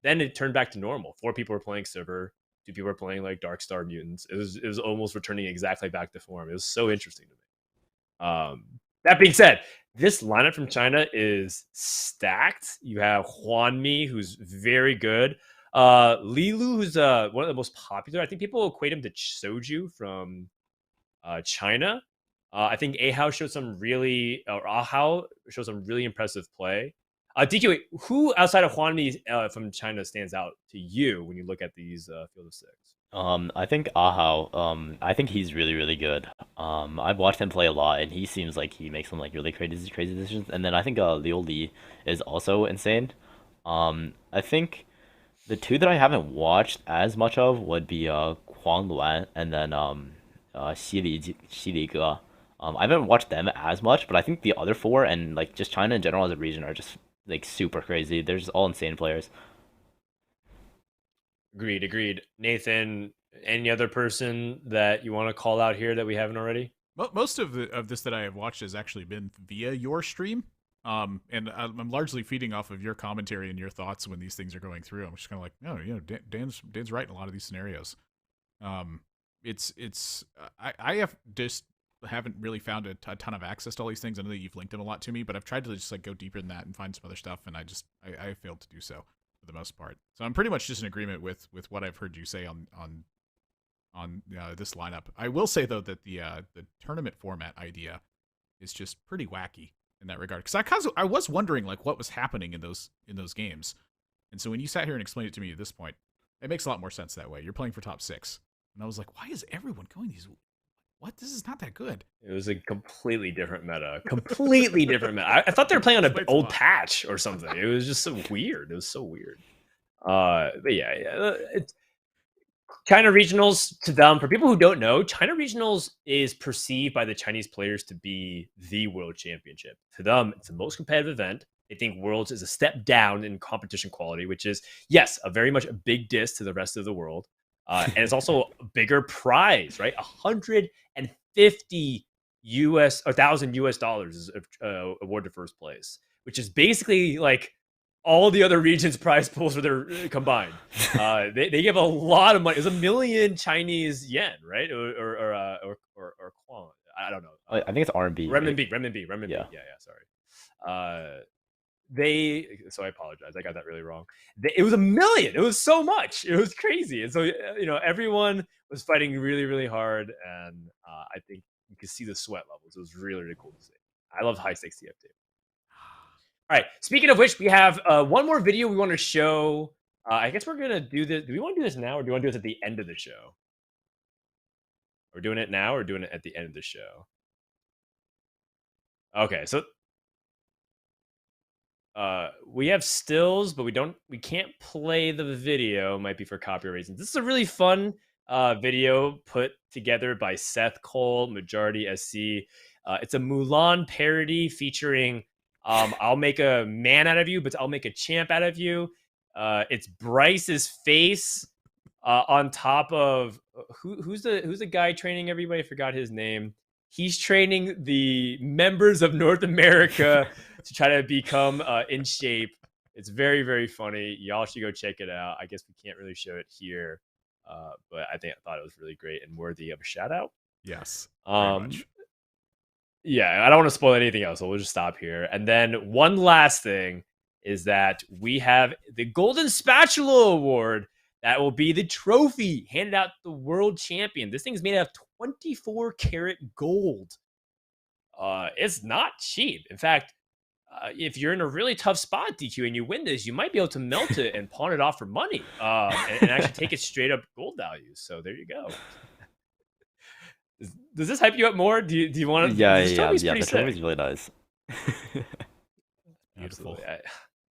then it turned back to normal. 4 people were playing Silver, 2 people were playing like Dark Star Mutants. It was almost returning exactly back to form. It was so interesting to me. That being said, this lineup from China is stacked. You have Huanmi, who's very good. Lilu, who's one of the most popular. I think people equate him to Soju from China. I think Ahao showed some really impressive play. DQA, who outside of Huanmi from China stands out to you when you look at these Field of Six? I think Ahao, I think he's really, really good. I've watched him play a lot, and he seems like he makes some like really crazy decisions. And then I think Liu Li is also insane. I think the two that I haven't watched as much of would be Huang Luan and then Xi Li Ge. I haven't watched them as much, but I think the other four and like just China in general as a region are just like super crazy. They're just all insane players. Agreed. Nathan, any other person that you want to call out here that we haven't already? Most of this that I have watched has actually been via your stream. And I'm largely feeding off of your commentary and your thoughts when these things are going through. I'm just kind of like, oh, you know, Dan's right in a lot of these scenarios. I have just haven't really found a ton of access to all these things. I know that you've linked them a lot to me, but I've tried to just like go deeper than that and find some other stuff, and I failed to do so for the most part. So I'm pretty much just in agreement with what I've heard you say on this lineup. I will say though that the tournament format idea is just pretty wacky in that regard, because I was wondering like what was happening in those games, and so when you sat here and explained it to me at this point, it makes a lot more sense that way. You're playing for top 6, and I was like, why is everyone going these? What? This is not that good. It was a completely different meta. Completely different meta. I thought they were playing on an old patch or something. It was just so weird. It was so weird. But yeah. It's China Regionals, to them, for people who don't know, China Regionals is perceived by the Chinese players to be the World Championship. To them, it's the most competitive event. They think Worlds is a step down in competition quality, which is, yes, very much a big diss to the rest of the world. And it's also a bigger prize, right? 150 $1,000 is awarded first place, which is basically like all the other regions' prize pools for their combined. They give a lot of money. It's 1 million Chinese yen, right? Or Kwon. I don't know. I think it's RMB. Renminbi. Right? Yeah. Sorry. So I apologize. I got that really wrong. It was 1 million. It was so much. It was crazy. And so, everyone was fighting really, really hard. And I think you could see the sweat levels. It was really, really cool to see. I love high stakes TFT. All right. Speaking of which, we have one more video we want to show. I guess we're going to do this. Do we want to do this now, or do we want to do this at the end of the show? We're doing it now, or doing it at the end of the show? Okay. So we have stills, but we can't play the video. Might be for copyright reasons. This is a really fun video put together by Seth Cole, Majority SC. It's a Mulan parody featuring I'll make a man out of you, but I'll make a champ out of you. It's Bryce's face on top of who's the guy training everybody? I forgot his name. He's training the members of North America to try to become in shape. It's very, very funny. Y'all should go check it out. I guess we can't really show it here, but I thought it was really great and worthy of a shout out. Yes, very much. Yeah, I don't want to spoil anything else, so we'll just stop here. And then one last thing is that we have the Golden Spatula Award. That will be the trophy handed out to the world champion. This thing is made out of 24 karat gold. It's not cheap. In fact, if you're in a really tough spot, DQ, and you win this, you might be able to melt it and pawn it off for money and actually take it straight up gold values. So there you go. Does this hype you up more? Do you want to? Yeah. The trophy's really nice. Beautiful.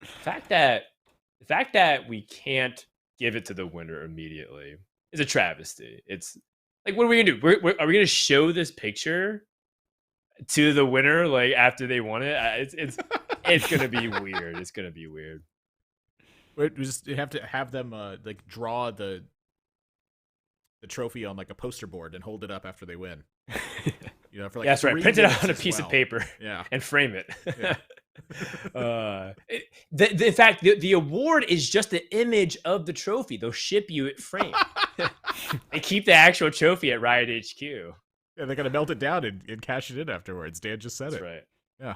The fact that we can't give it to the winner immediately is a travesty. It's like, what are we gonna do? Are we gonna show this picture to the winner like after they won it? It's gonna be weird. It's gonna be weird. We just have to have them like draw the trophy on like a poster board and hold it up after they win. For like that's right. Print it out on a piece of paper. Yeah, and frame it. Yeah. In fact, the award is just the image of the trophy. They'll ship you it framed. They keep the actual trophy at Riot HQ. Yeah, they're gonna melt it down and cash it in afterwards. Dan just said That's it. Right. Yeah.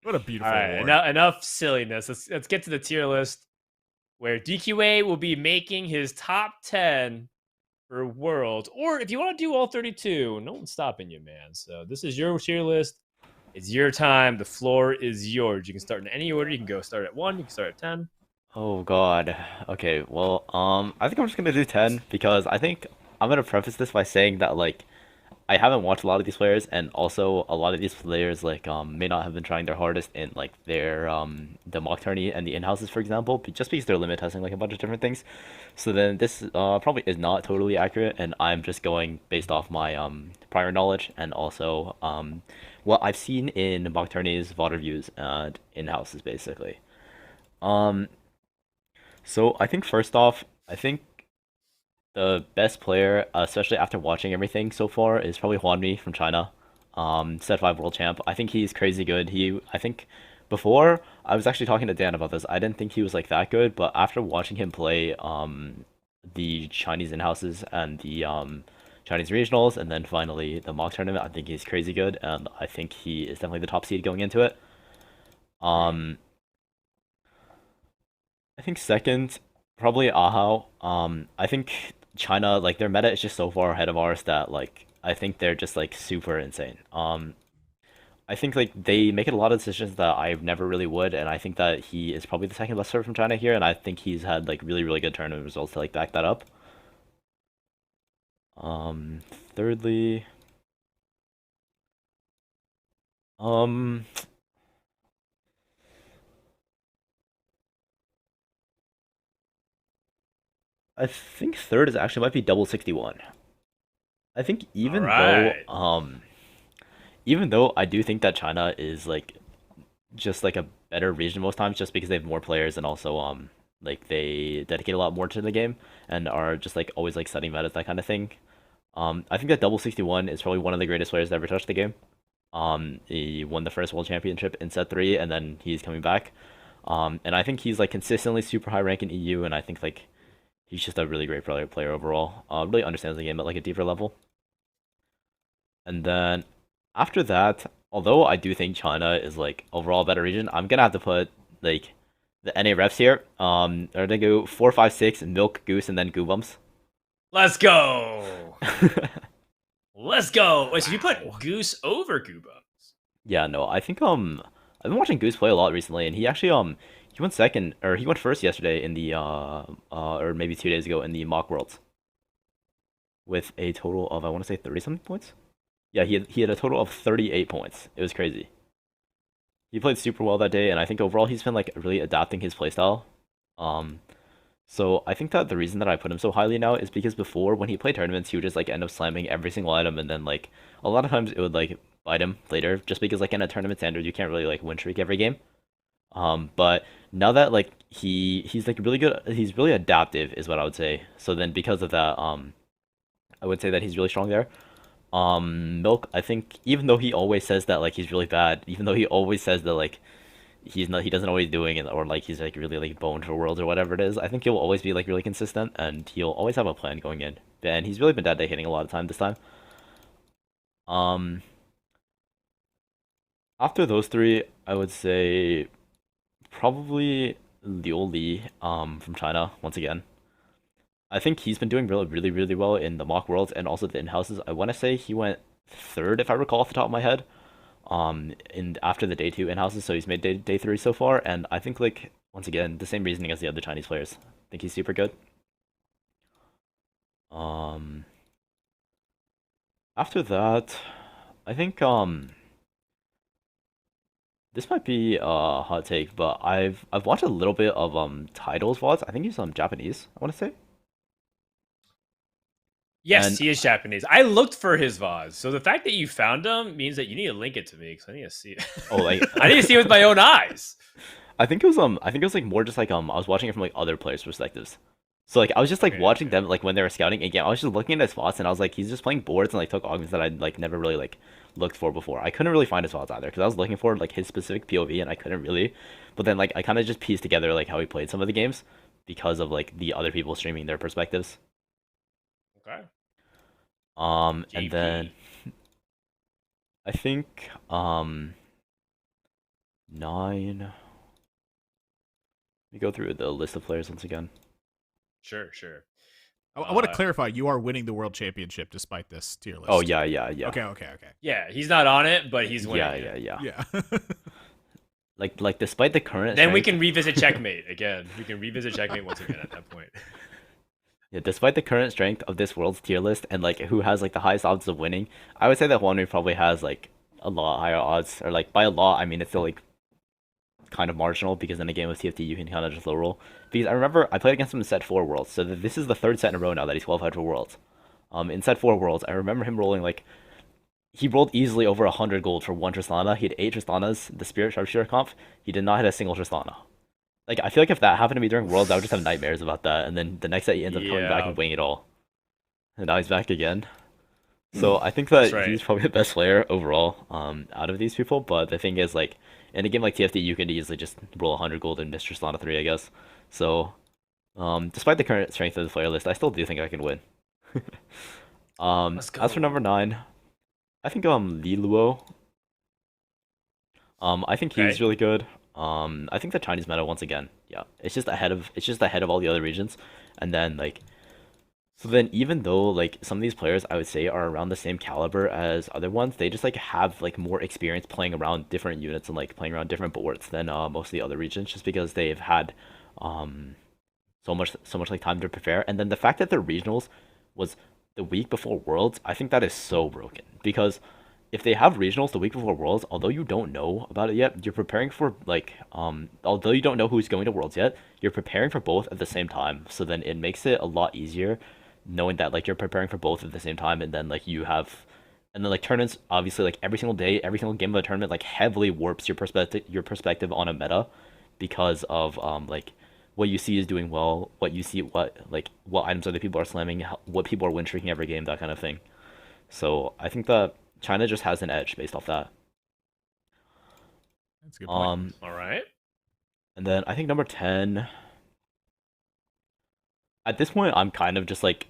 What a beautiful award. Enough silliness. Let's get to the tier list, where DQA will be making his top 10 for Worlds. Or if you want to do all 32, no one's stopping you, man. So this is your tier list. It's your time. The floor is yours. You can start in any order. You can go start at 1. You can start at 10. Oh God. Okay, well, I think I'm just gonna do 10 because I think I'm gonna preface this by saying that like I haven't watched a lot of these players, and also a lot of these players like may not have been trying their hardest in like their the mock tourney and the in-houses, for example, just because they're limit testing like a bunch of different things. So then this probably is not totally accurate, and I'm just going based off my prior knowledge and also what I've seen in mock tourneys, VOD reviews, and in-houses basically. Um, so I think first off, I think the best player, especially after watching everything so far, is probably Huanmi from China. Set 5 world champ. I think he's crazy good. I think before I was actually talking to Dan about this. I didn't think he was like that good, but after watching him play the Chinese in-houses and the Chinese regionals, and then finally the mock tournament, I think he's crazy good, and I think he is definitely the top seed going into it. Um, I think second, probably Ahao. I think China, like their meta is just so far ahead of ours that like I think they're just like super insane. I think like they make a lot of decisions that I never really would, and I think that he is probably the second best player from China here, and I think he's had like really really good tournament results to like back that up. Um, thirdly, um, I think third is actually might be double 61. I think All right. even though I do think that China is like just like a better region most times just because they have more players and also like they dedicate a lot more to the game and are just like always like setting metas, that kind of thing. I think that Double 61 is probably one of the greatest players to ever touch the game. He won the first world championship in set 3 and then he's coming back. And I think he's like consistently super high rank in EU, and I think like he's just a really great player overall. Really understands the game at like a deeper level. And then after that, although I do think China is like overall a better region, I'm gonna have to put like the NA refs here. They're gonna go 4, 5, 6, Milk, Goose, and then Goobums. Let's go. Let's go. Wait, so you put Goose over Gooba? Yeah, no, I think I've been watching Goose play a lot recently, and he actually he went second or he went first yesterday in the or maybe 2 days ago in the mock worlds with a total of I want to say 30 something points. Yeah, he had a total of 38 points. It was crazy. He played super well that day, and I think overall he's been like really adapting his playstyle. Um, so I think that the reason that I put him so highly now is because before when he played tournaments, he would just like end up slamming every single item, and then like a lot of times it would like bite him later, just because like in a tournament standard you can't really like win streak every game. But now that like he's like really good, he's really adaptive is what I would say. So then because of that, I would say that he's really strong there. Milk, I think even though he always says that like he's really bad, even though he always says that like he doesn't always doing it or like he's like really like boned for worlds or whatever it is, I think he'll always be like really consistent and he'll always have a plan going in. And he's really been dedicating a lot of time this time. Um, After those three, I would say probably Liu Li from China once again. I think he's been doing really well in the mock worlds and also the in-houses. I want to say he went third if I recall off the top of my head. In after the day 2 in-houses, so he's made day 3 so far, and I think like once again the same reasoning as the other Chinese players. I think he's super good. Um, After that, I think this might be a hot take, but I've watched a little bit of Tidal's VODs. I think he's Japanese, I want to say. Yes, And he is Japanese. I looked for his vase, so the fact that you found him means that you need to link it to me because I need to see it. oh, like I need to see it with my own eyes. I think it was like more just like I was watching it from like other players' perspectives. So like I was just like Okay, watching okay. them like when they were scouting a game. I was just looking at his spots and I was like, he's just playing boards and like took augments that I'd like never really like looked for before. I couldn't really find his spots either because I was looking for like his specific POV and I couldn't really. But then like I kind of just pieced together like how he played some of the games because of like the other people streaming their perspectives. Okay. And JP. then I think 9. Let me go through the list of players once again. Sure. I want to clarify, you are winning the world championship despite this tier list. Oh yeah. Okay. Yeah, he's not on it, but he's winning. Yeah. Yeah. Like despite the current. Then we strength- can revisit checkmate again. We can revisit checkmate once again at that point. Yeah, despite the current strength of this world's tier list and like who has like the highest odds of winning, I would say that Juanri probably has like a lot higher odds, or like by a lot, I mean it's still like kind of marginal because in a game of TFT you can kind of just low roll. Because I remember I played against him in set 4 Worlds, so this is the third set in a row now that he's 1200 for Worlds. In set 4 Worlds, I remember him rolling like he rolled easily over 100 gold for one Tristana. He had 8 Tristanas, the Spirit Sharpshooter comp. He did not hit a single Tristana. Like, I feel like if that happened to me during Worlds, I would just have nightmares about that. And then the next set, he ends up coming back and winning it all. And now he's back again. So I think that he's probably the best player overall out of these people. But the thing is, like, in a game like TFT, you can easily just roll 100 gold and miss Tristana 3, I guess. So, despite the current strength of the player list, I still do think I can win. As for number 9, I think Liluo. I think he's really good. I think the Chinese meta once again, yeah, it's just ahead of all the other regions, and then like, so then even though like some of these players I would say are around the same caliber as other ones, they just like have like more experience playing around different units and like playing around different boards than most of the other regions, just because they've had so much like time to prepare, and then the fact that the regionals was the week before Worlds, I think that is so broken because if they have regionals the week before Worlds, although you don't know about it yet, you're preparing for like although you don't know who's going to Worlds yet, you're preparing for both at the same time. So then it makes it a lot easier knowing that like you're preparing for both at the same time, and then like you have, and then like tournaments obviously like every single day, every single game of a tournament like heavily warps your perspective on a meta because of like what you see is doing well, what you see, what items other people are slamming, what people are win streaking every game, that kind of thing. So I think that China just has an edge based off that. That's a good point. All right. And then I think number 10. At this point, I'm kind of just like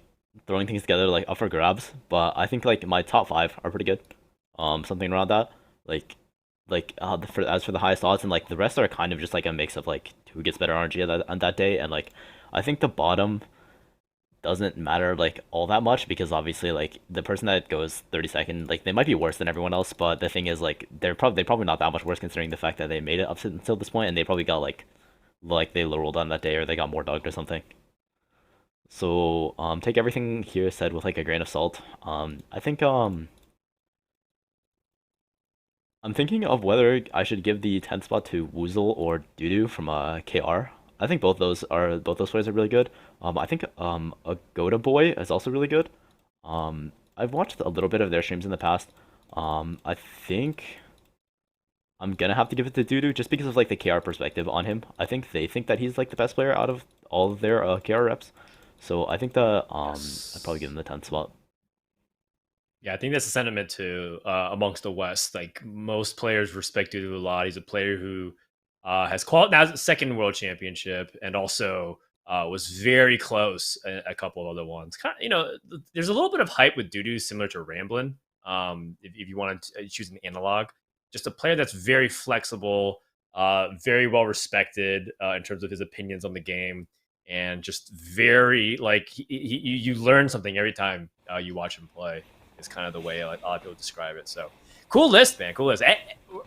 throwing things together like up for grabs, but I think like my top 5 are pretty good. Something around that. As for the highest odds, and like the rest are kind of just like a mix of like who gets better RNG on that day, and like I think the bottom doesn't matter like all that much because obviously like the person that goes 32nd, like they might be worse than everyone else, but the thing is like they're probably not that much worse considering the fact that they made it up until this point, and they probably got like they low rolled on that day or they got more dogged or something. So take everything here said with like a grain of salt. I think I'm thinking of whether I should give the 10th spot to Woozle or Dudu from KR. I think both those players are really good. I think a Goda Boy is also really good. I've watched a little bit of their streams in the past. I think I'm gonna have to give it to Dudu just because of like the KR perspective on him. I think they think that he's like the best player out of all of their KR reps. So I think that I'd probably give him the 10th spot. Yeah, I think that's a sentiment too amongst the West. Like most players respect Dudu a lot. He's a player who has qualified now second world championship, and also was very close a couple of other ones. Kind of, you know, there's a little bit of hype with Dudu, similar to Ramblin. If you want to choose an analog, just a player that's very flexible, very well respected in terms of his opinions on the game, and just very like you learn something every time you watch him play. Is kind of the way a lot of people describe it. So cool list, man. Cool list.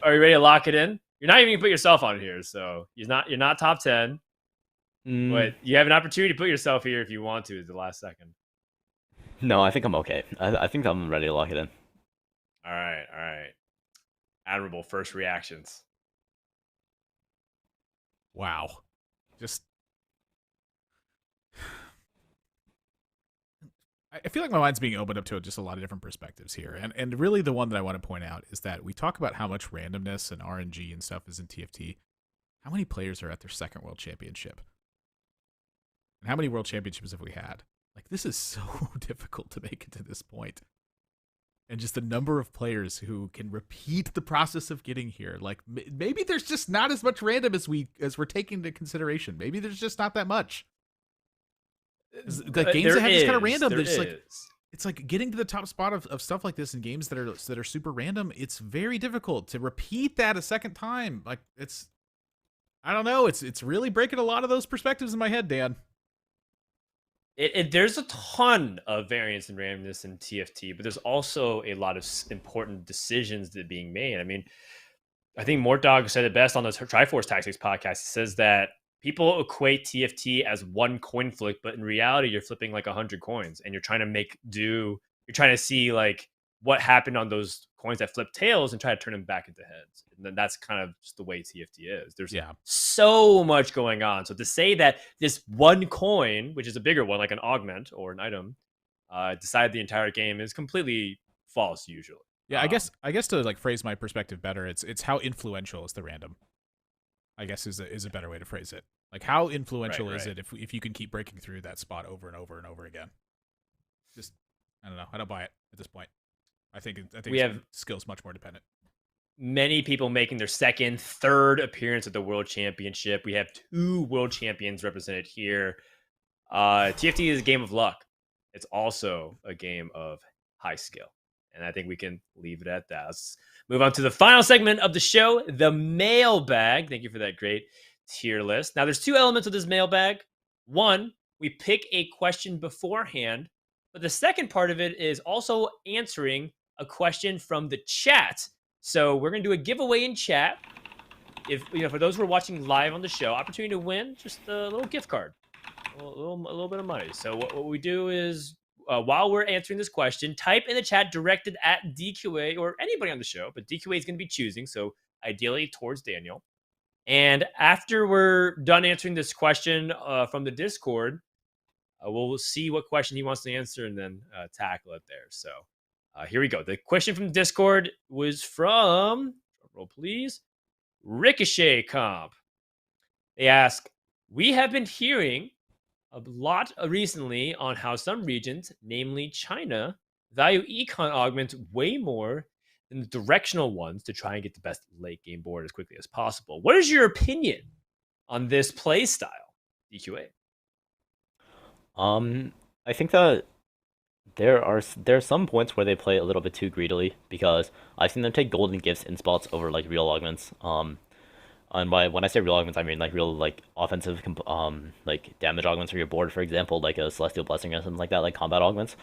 Are you ready to lock it in? You're not even gonna put yourself on here, so you're not top 10. But you have an opportunity to put yourself here if you want to at the last second. No, I think I'm okay. I think I'm ready to lock it in. All right. Admirable, first reactions. Wow. Just I feel like my mind's being opened up to just a lot of different perspectives here. And really the one that I want to point out is that we talk about how much randomness and RNG and stuff is in TFT. How many players are at their second world championship? And how many world championships have we had? Like, this is so difficult to make it to this point. And just the number of players who can repeat the process of getting here. Like, maybe there's just not as much random as we're taking into consideration. Maybe there's just not that much. The games that have this kind of random, there's like it's like getting to the top spot of stuff like this in games that are super random. It's very difficult to repeat that a second time. Like I don't know. It's really breaking a lot of those perspectives in my head, Dan. There's a ton of variance and randomness in TFT, but there's also a lot of important decisions that are being made. I mean, I think Mortdog said it best on the Triforce Tactics podcast. He says that people equate TFT as one coin flip, but in reality, you're flipping like 100 coins, and you're trying to make do. You're trying to see like what happened on those coins that flip tails and try to turn them back into heads. And then that's kind of just the way TFT is. There's so much going on. So to say that this one coin, which is a bigger one, like an augment or an item, decided the entire game is completely false usually. Yeah, I guess to like phrase my perspective better, it's how influential is the random. I guess is a better way to phrase it. Like how influential is it if you can keep breaking through that spot over and over and over again? Just I don't know. I don't buy it at this point. I think we have skills much more dependent. Many people making their second, third appearance at the World Championship. We have 2 world champions represented here. TFT is a game of luck. It's also a game of high skill. And I think we can leave it at that. Let's move on to the final segment of the show, the mailbag. Thank you for that great tier list. Now, there's 2 elements of this mailbag. One, we pick a question beforehand, but the second part of it is also answering a question from the chat. So we're going to do a giveaway in chat. If for those who are watching live on the show, opportunity to win just a little gift card, a little bit of money. So what we do is, while we're answering this question, type in the chat directed at DQA or anybody on the show, but DQA is going to be choosing, so ideally towards Daniel. And after we're done answering this question from the Discord, we'll see what question he wants to answer and then tackle it there. So here we go. The question from Discord was from, roll please, Ricochet Comp. They ask, we have been hearing a lot recently on how some regions, namely China, value econ augments way more than the directional ones to try and get the best late game board as quickly as possible. What is your opinion on this play style, DQA? I think that there are some points where they play a little bit too greedily because I've seen them take golden gifts in spots over like real augments. And when I say real augments, I mean like real like offensive like damage augments for your board, for example, like a Celestial Blessing or something like that, like combat augments.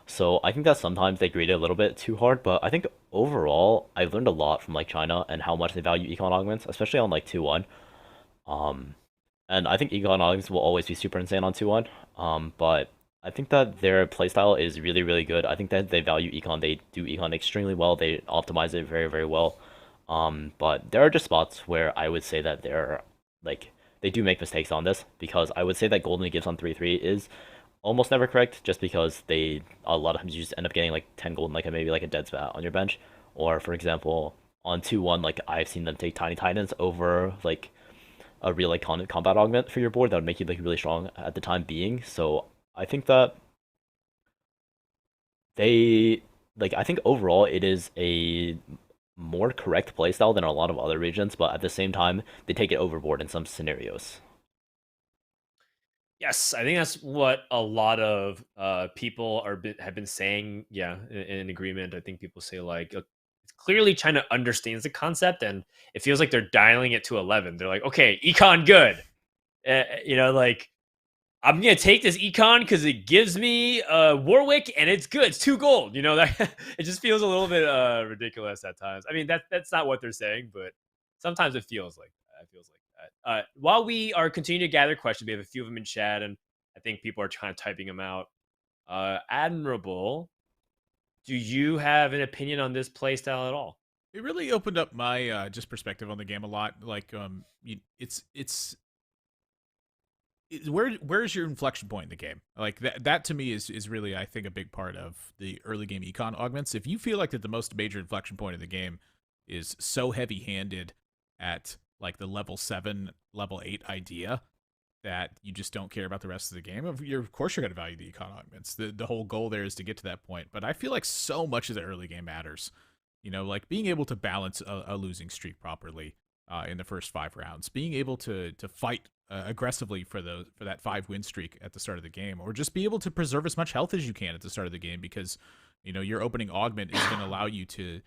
So I think that sometimes they greed it a little bit too hard, but I think overall I've learned a lot from like China and how much they value econ augments, especially on like 2-1. And I think econ augments will always be super insane on 2-1. But I think that their playstyle is really, really good. I think that they value econ. They do econ extremely well. They optimize it very, very well. But there are just spots where I would say that they're like they do make mistakes on this because I would say that golden gifts on 3-3 is almost never correct just because they a lot of times you just end up getting like 10 golden like maybe like a dead spat on your bench, or for example on 2-1 like I've seen them take Tiny Titans over like a real like combat augment for your board that would make you like really strong at the time being. So I think that I think overall it is a more correct playstyle than a lot of other regions, but at the same time they take it overboard in some scenarios. Yes, I think that's what a lot of people have been saying. Yeah, in agreement. I think people say like clearly China understands the concept, and it feels like they're dialing it to 11. They're like, okay, econ good. Like I'm gonna take this econ because it gives me Warwick and it's good. It's 2 gold. That it just feels a little bit ridiculous at times. I mean that's not what they're saying, but sometimes it feels like that. While we are continuing to gather questions, we have a few of them in chat, and I think people are kind of typing them out. Admirable, do you have an opinion on this playstyle at all? It really opened up my just perspective on the game a lot. Like where's your inflection point in the game? Like that to me is really I think a big part of the early game econ augments. If you feel like that the most major inflection point in the game is so heavy-handed at like the level 7, level 8 idea that you just don't care about the rest of the game, of course you're going to value the econ augments. The whole goal there is to get to that point. But I feel like so much of the early game matters. Like being able to balance a losing streak properly in the first 5 rounds, being able to fight aggressively for that 5-win streak at the start of the game, or just be able to preserve as much health as you can at the start of the game, because your opening augment is going to allow you to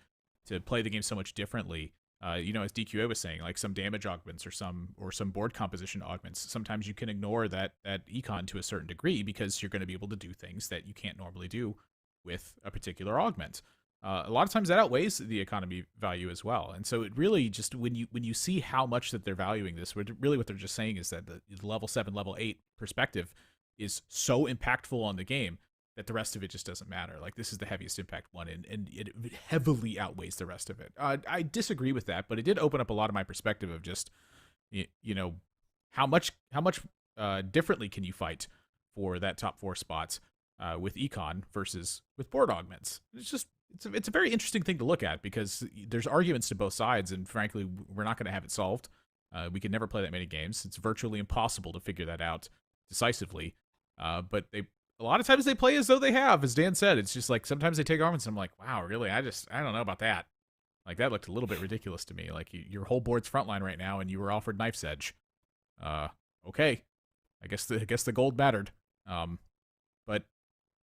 play the game so much differently As DQA was saying, like some damage augments or some board composition augments. Sometimes you can ignore that econ to a certain degree because you're going to be able to do things that you can't normally do with a particular augment. A lot of times that outweighs the economy value as well. And so it really just when you see how much that they're valuing this, really what they're just saying is that the level 7, level 8 perspective is so impactful on the game that the rest of it just doesn't matter. Like, this is the heaviest impact one, and it heavily outweighs the rest of it. I disagree with that, but it did open up a lot of my perspective of just, how much differently can you fight for that top 4 spots with econ versus with board augments. It's a very interesting thing to look at because there's arguments to both sides, and frankly, we're not going to have it solved. We can never play that many games. It's virtually impossible to figure that out decisively. But a lot of times they play as though they have, as Dan said. It's just like sometimes they take augments and I'm like, wow, really? I don't know about that. Like, that looked a little bit ridiculous to me. Like, your whole board's frontline right now and you were offered Knife's Edge. Okay. I guess the gold mattered. But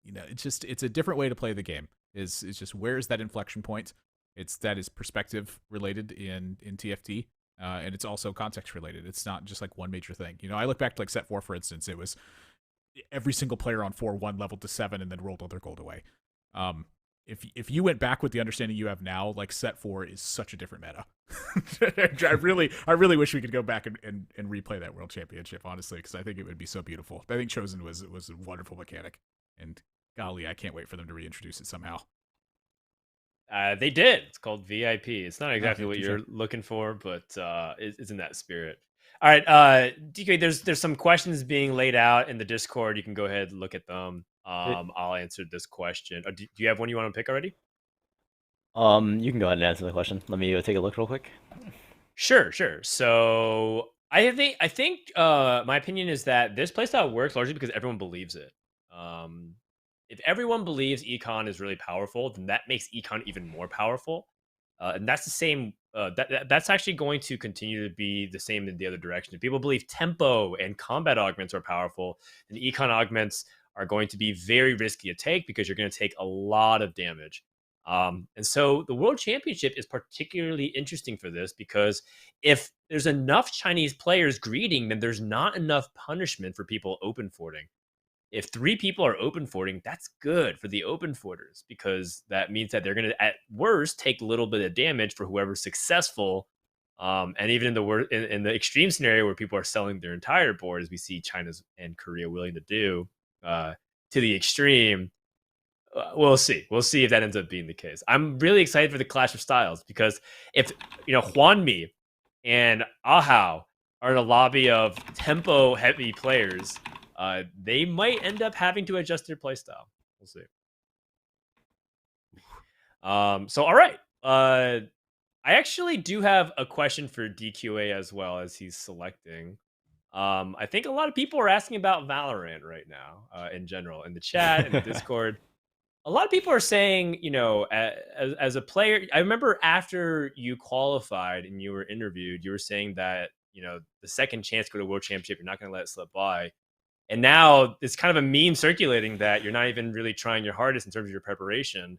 it's a different way to play the game. It's just, where's that inflection point? That is perspective related in TFT. And it's also context related. It's not just like one major thing. I look back to like set 4, for instance. It was every single player on 4-1 leveled to 7 and then rolled all their gold away. If you went back with the understanding you have now, like set 4 is such a different meta. I really wish we could go back and replay that world championship, honestly, because I think it would be so beautiful. I think Chosen was a wonderful mechanic, and golly, I can't wait for them to reintroduce it somehow. They did. It's called VIP. It's not exactly what you're looking for, but it's in that spirit. All right, DK, there's some questions being laid out in the Discord. You can go ahead and look at them. I'll answer this question. Do you have one you want to pick already? You can go ahead and answer the question. Let me take a look real quick. Sure. So I think my opinion is that this playstyle works largely because everyone believes it. If everyone believes econ is really powerful, then that makes econ even more powerful. And that's the same. That's actually going to continue to be the same in the other direction. If people believe tempo and combat augments are powerful, then econ augments are going to be very risky to take because you're going to take a lot of damage. And so the World Championship is particularly interesting for this because if there's enough Chinese players greeting, then there's not enough punishment for people open forting. If 3 people are open forting, that's good for the open forters because that means that they're going to, at worst, take a little bit of damage for whoever's successful. And even in the extreme scenario where people are selling their entire board, as we see China and Korea willing to do, to the extreme, we'll see. We'll see if that ends up being the case. I'm really excited for the clash of styles because if Hwanmi and Ahao are in a lobby of tempo heavy players, they might end up having to adjust their playstyle. We'll see. So all right. I actually do have a question for DQA as well as he's selecting. I think a lot of people are asking about Valorant right now, in general, in the chat and the Discord. A lot of people are saying, as a player, I remember after you qualified and you were interviewed, you were saying that, the second chance to go to World Championship, you're not going to let it slip by. And now it's kind of a meme circulating that you're not even really trying your hardest in terms of your preparation. Do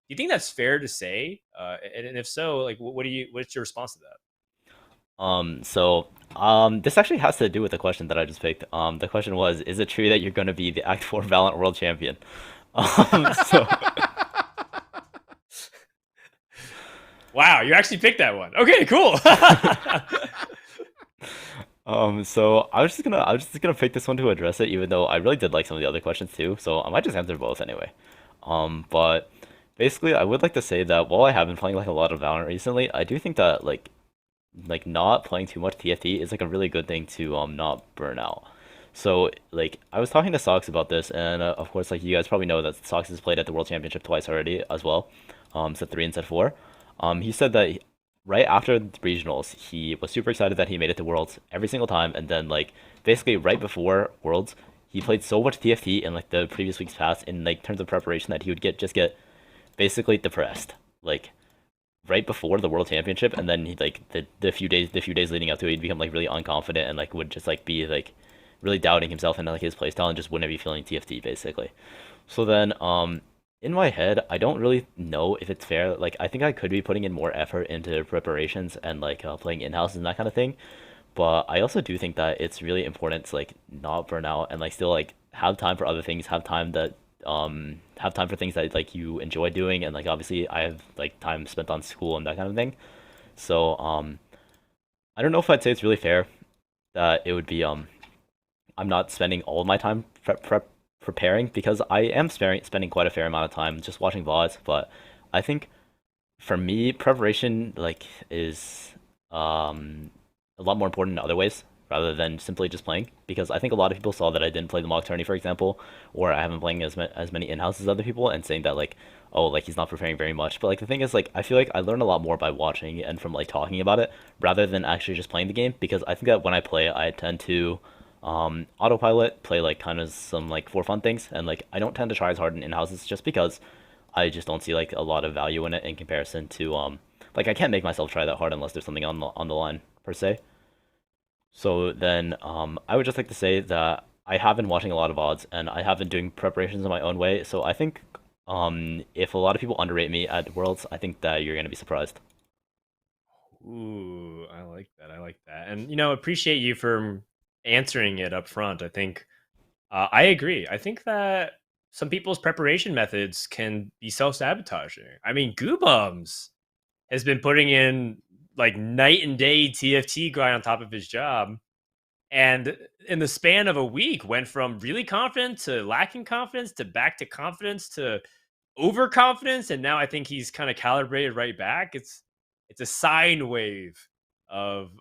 you think that's fair to say? And if so, like, what's your response to that? This actually has to do with the question that I just picked. The question was, is it true that you're going to be the Act 4 Valorant World Champion? Wow, you actually picked that one. Okay, cool. So I was just gonna pick this one to address it, even though I really did like some of the other questions too. So I might just answer both anyway. But basically, I would like to say that while I have been playing like a lot of Valorant recently, I do think that like not playing too much TFT is like a really good thing to not burn out. So like I was talking to Sox about this, and of course, like you guys probably know that Sox has played at the World Championship twice already as well, set 3 and set 4. He said that right after the regionals, he was super excited that he made it to Worlds every single time, and then like basically right before Worlds, he played so much TFT in like the previous weeks past in like terms of preparation that he would just get basically depressed like right before the World Championship, and then he like the few days leading up to it, he'd become like really unconfident and like would just like be like really doubting himself and like his playstyle and just wouldn't be feeling TFT basically. So then in my head, I don't really know if it's fair. Like, I think I could be putting in more effort into preparations and like playing in-house and that kind of thing. But I also do think that it's really important to like not burn out and like still like have time for other things, have time for things that like you enjoy doing, and like obviously I have like time spent on school and that kind of thing. So I don't know if I'd say it's really fair that it would be I'm not spending all of my time preparing, because I am spending quite a fair amount of time just watching VODs. But I think for me, preparation like is a lot more important in other ways rather than simply just playing. Because I think a lot of people saw that I didn't play the mock tourney, for example, or I haven't playing as many in-house as other people, and saying that like, oh, like he's not preparing very much. But like the thing is, like I feel like I learn a lot more by watching and from like talking about it rather than actually just playing the game. Because I think that when I play, I tend to autopilot, play like kind of some like for fun things, and like I don't tend to try as hard in in-houses just because I just don't see like a lot of value in it in comparison to like I can't make myself try that hard unless there's something on the line per se. So then I would just like to say that I have been watching a lot of odds and I have been doing preparations in my own way. So I think if a lot of people underrate me at Worlds, I think that you're gonna be surprised. Ooh, I like that. I like that. And, appreciate you for answering it up front. I think I agree. I think that some people's preparation methods can be self-sabotaging. I mean, Goobums has been putting in like night and day TFT grind on top of his job. And in the span of a week, went from really confident to lacking confidence to back to confidence to overconfidence, and now I think he's kind of calibrated right back. It's a sine wave of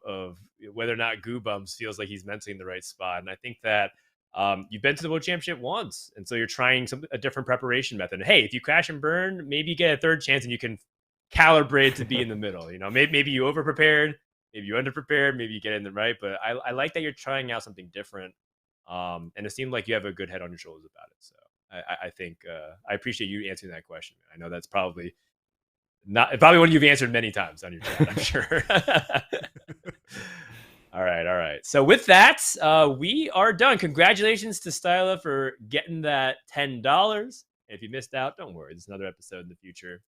whether or not Goobums feels like he's mentally in the right spot. And I think that you've been to the World Championship once, and so you're trying a different preparation method. Hey, if you crash and burn, maybe you get a third chance and you can calibrate to be in the middle. Maybe you over prepared, maybe you under prepared, maybe you get in the right. But I like that you're trying out something different, and it seemed like you have a good head on your shoulders about it. So I think I appreciate you answering that question. I know that's probably one you've answered many times on your chat, I'm sure. All right. So with that, we are done. Congratulations to Styla for getting that $10. And if you missed out, don't worry. There's another episode in the future,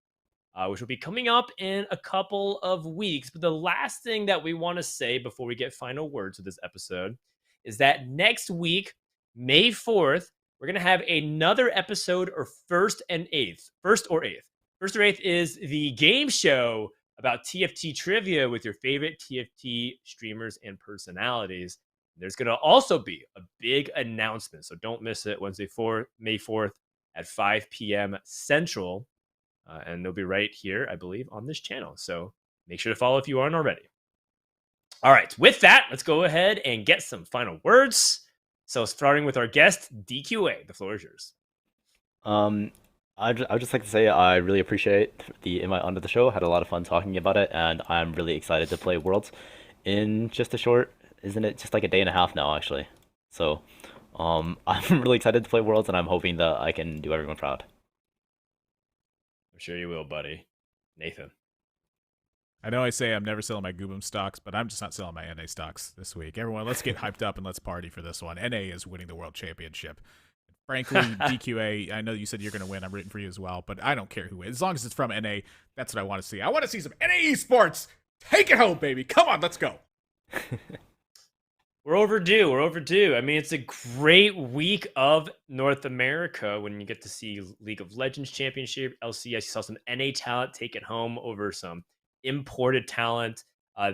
which will be coming up in a couple of weeks. But the last thing that we want to say before we get final words of this episode is that next week, May 4th, we're going to have another episode of First or Eighth. First or Eighth is the game show about TFT trivia with your favorite TFT streamers and personalities. There's going to also be a big announcement, so don't miss it. Wednesday, May 4th at 5 p.m. Central. And they'll be right here, I believe, on this channel. So make sure to follow if you aren't already. All right, with that, let's go ahead and get some final words. So starting with our guest, DQA, the floor is yours. I would just like to say I really appreciate the invite onto the show. Had a lot of fun talking about it, and I'm really excited to play Worlds in just a short, isn't it just like a day and a half now, actually. So I'm really excited to play Worlds, and I'm hoping that I can do everyone proud. I'm sure you will, buddy. Nathan. I know I say I'm never selling my Goobum stocks, but I'm just not selling my NA stocks this week. Everyone, let's get hyped up and let's party for this one. NA is winning the World Championship. Frankly, DQA, I know you said you're going to win. I'm rooting for you as well, but I don't care who wins. As long as it's from NA, that's what I want to see. I want to see some NA Esports. Take it home, baby. Come on, let's go. We're overdue. I mean, it's a great week of North America when you get to see League of Legends Championship, LCS. You saw some NA talent take it home over some imported talent.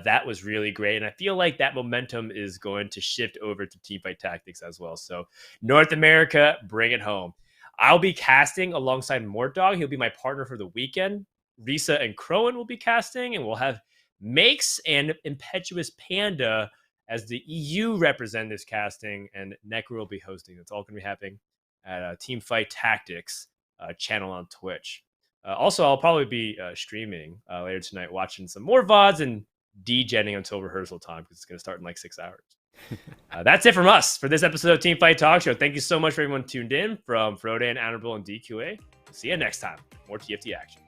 That was really great. And I feel like that momentum is going to shift over to Teamfight Tactics as well. So North America, bring it home. I'll be casting alongside Mortdog. He'll be my partner for the weekend. Risa and Crowan will be casting, and we'll have Makes and Impetuous Panda as the EU representatives casting, and Necro will be hosting. It's all going to be happening at Teamfight Tactics channel on Twitch. Also, I'll probably be streaming later tonight, watching some more VODs and degenning until rehearsal time because it's going to start in like 6 hours. That's it from us for this episode of Teamfight Talk Show. Thank you so much for everyone tuned in from Frodan, Admirable, and DQA. See you next time. More TFT action.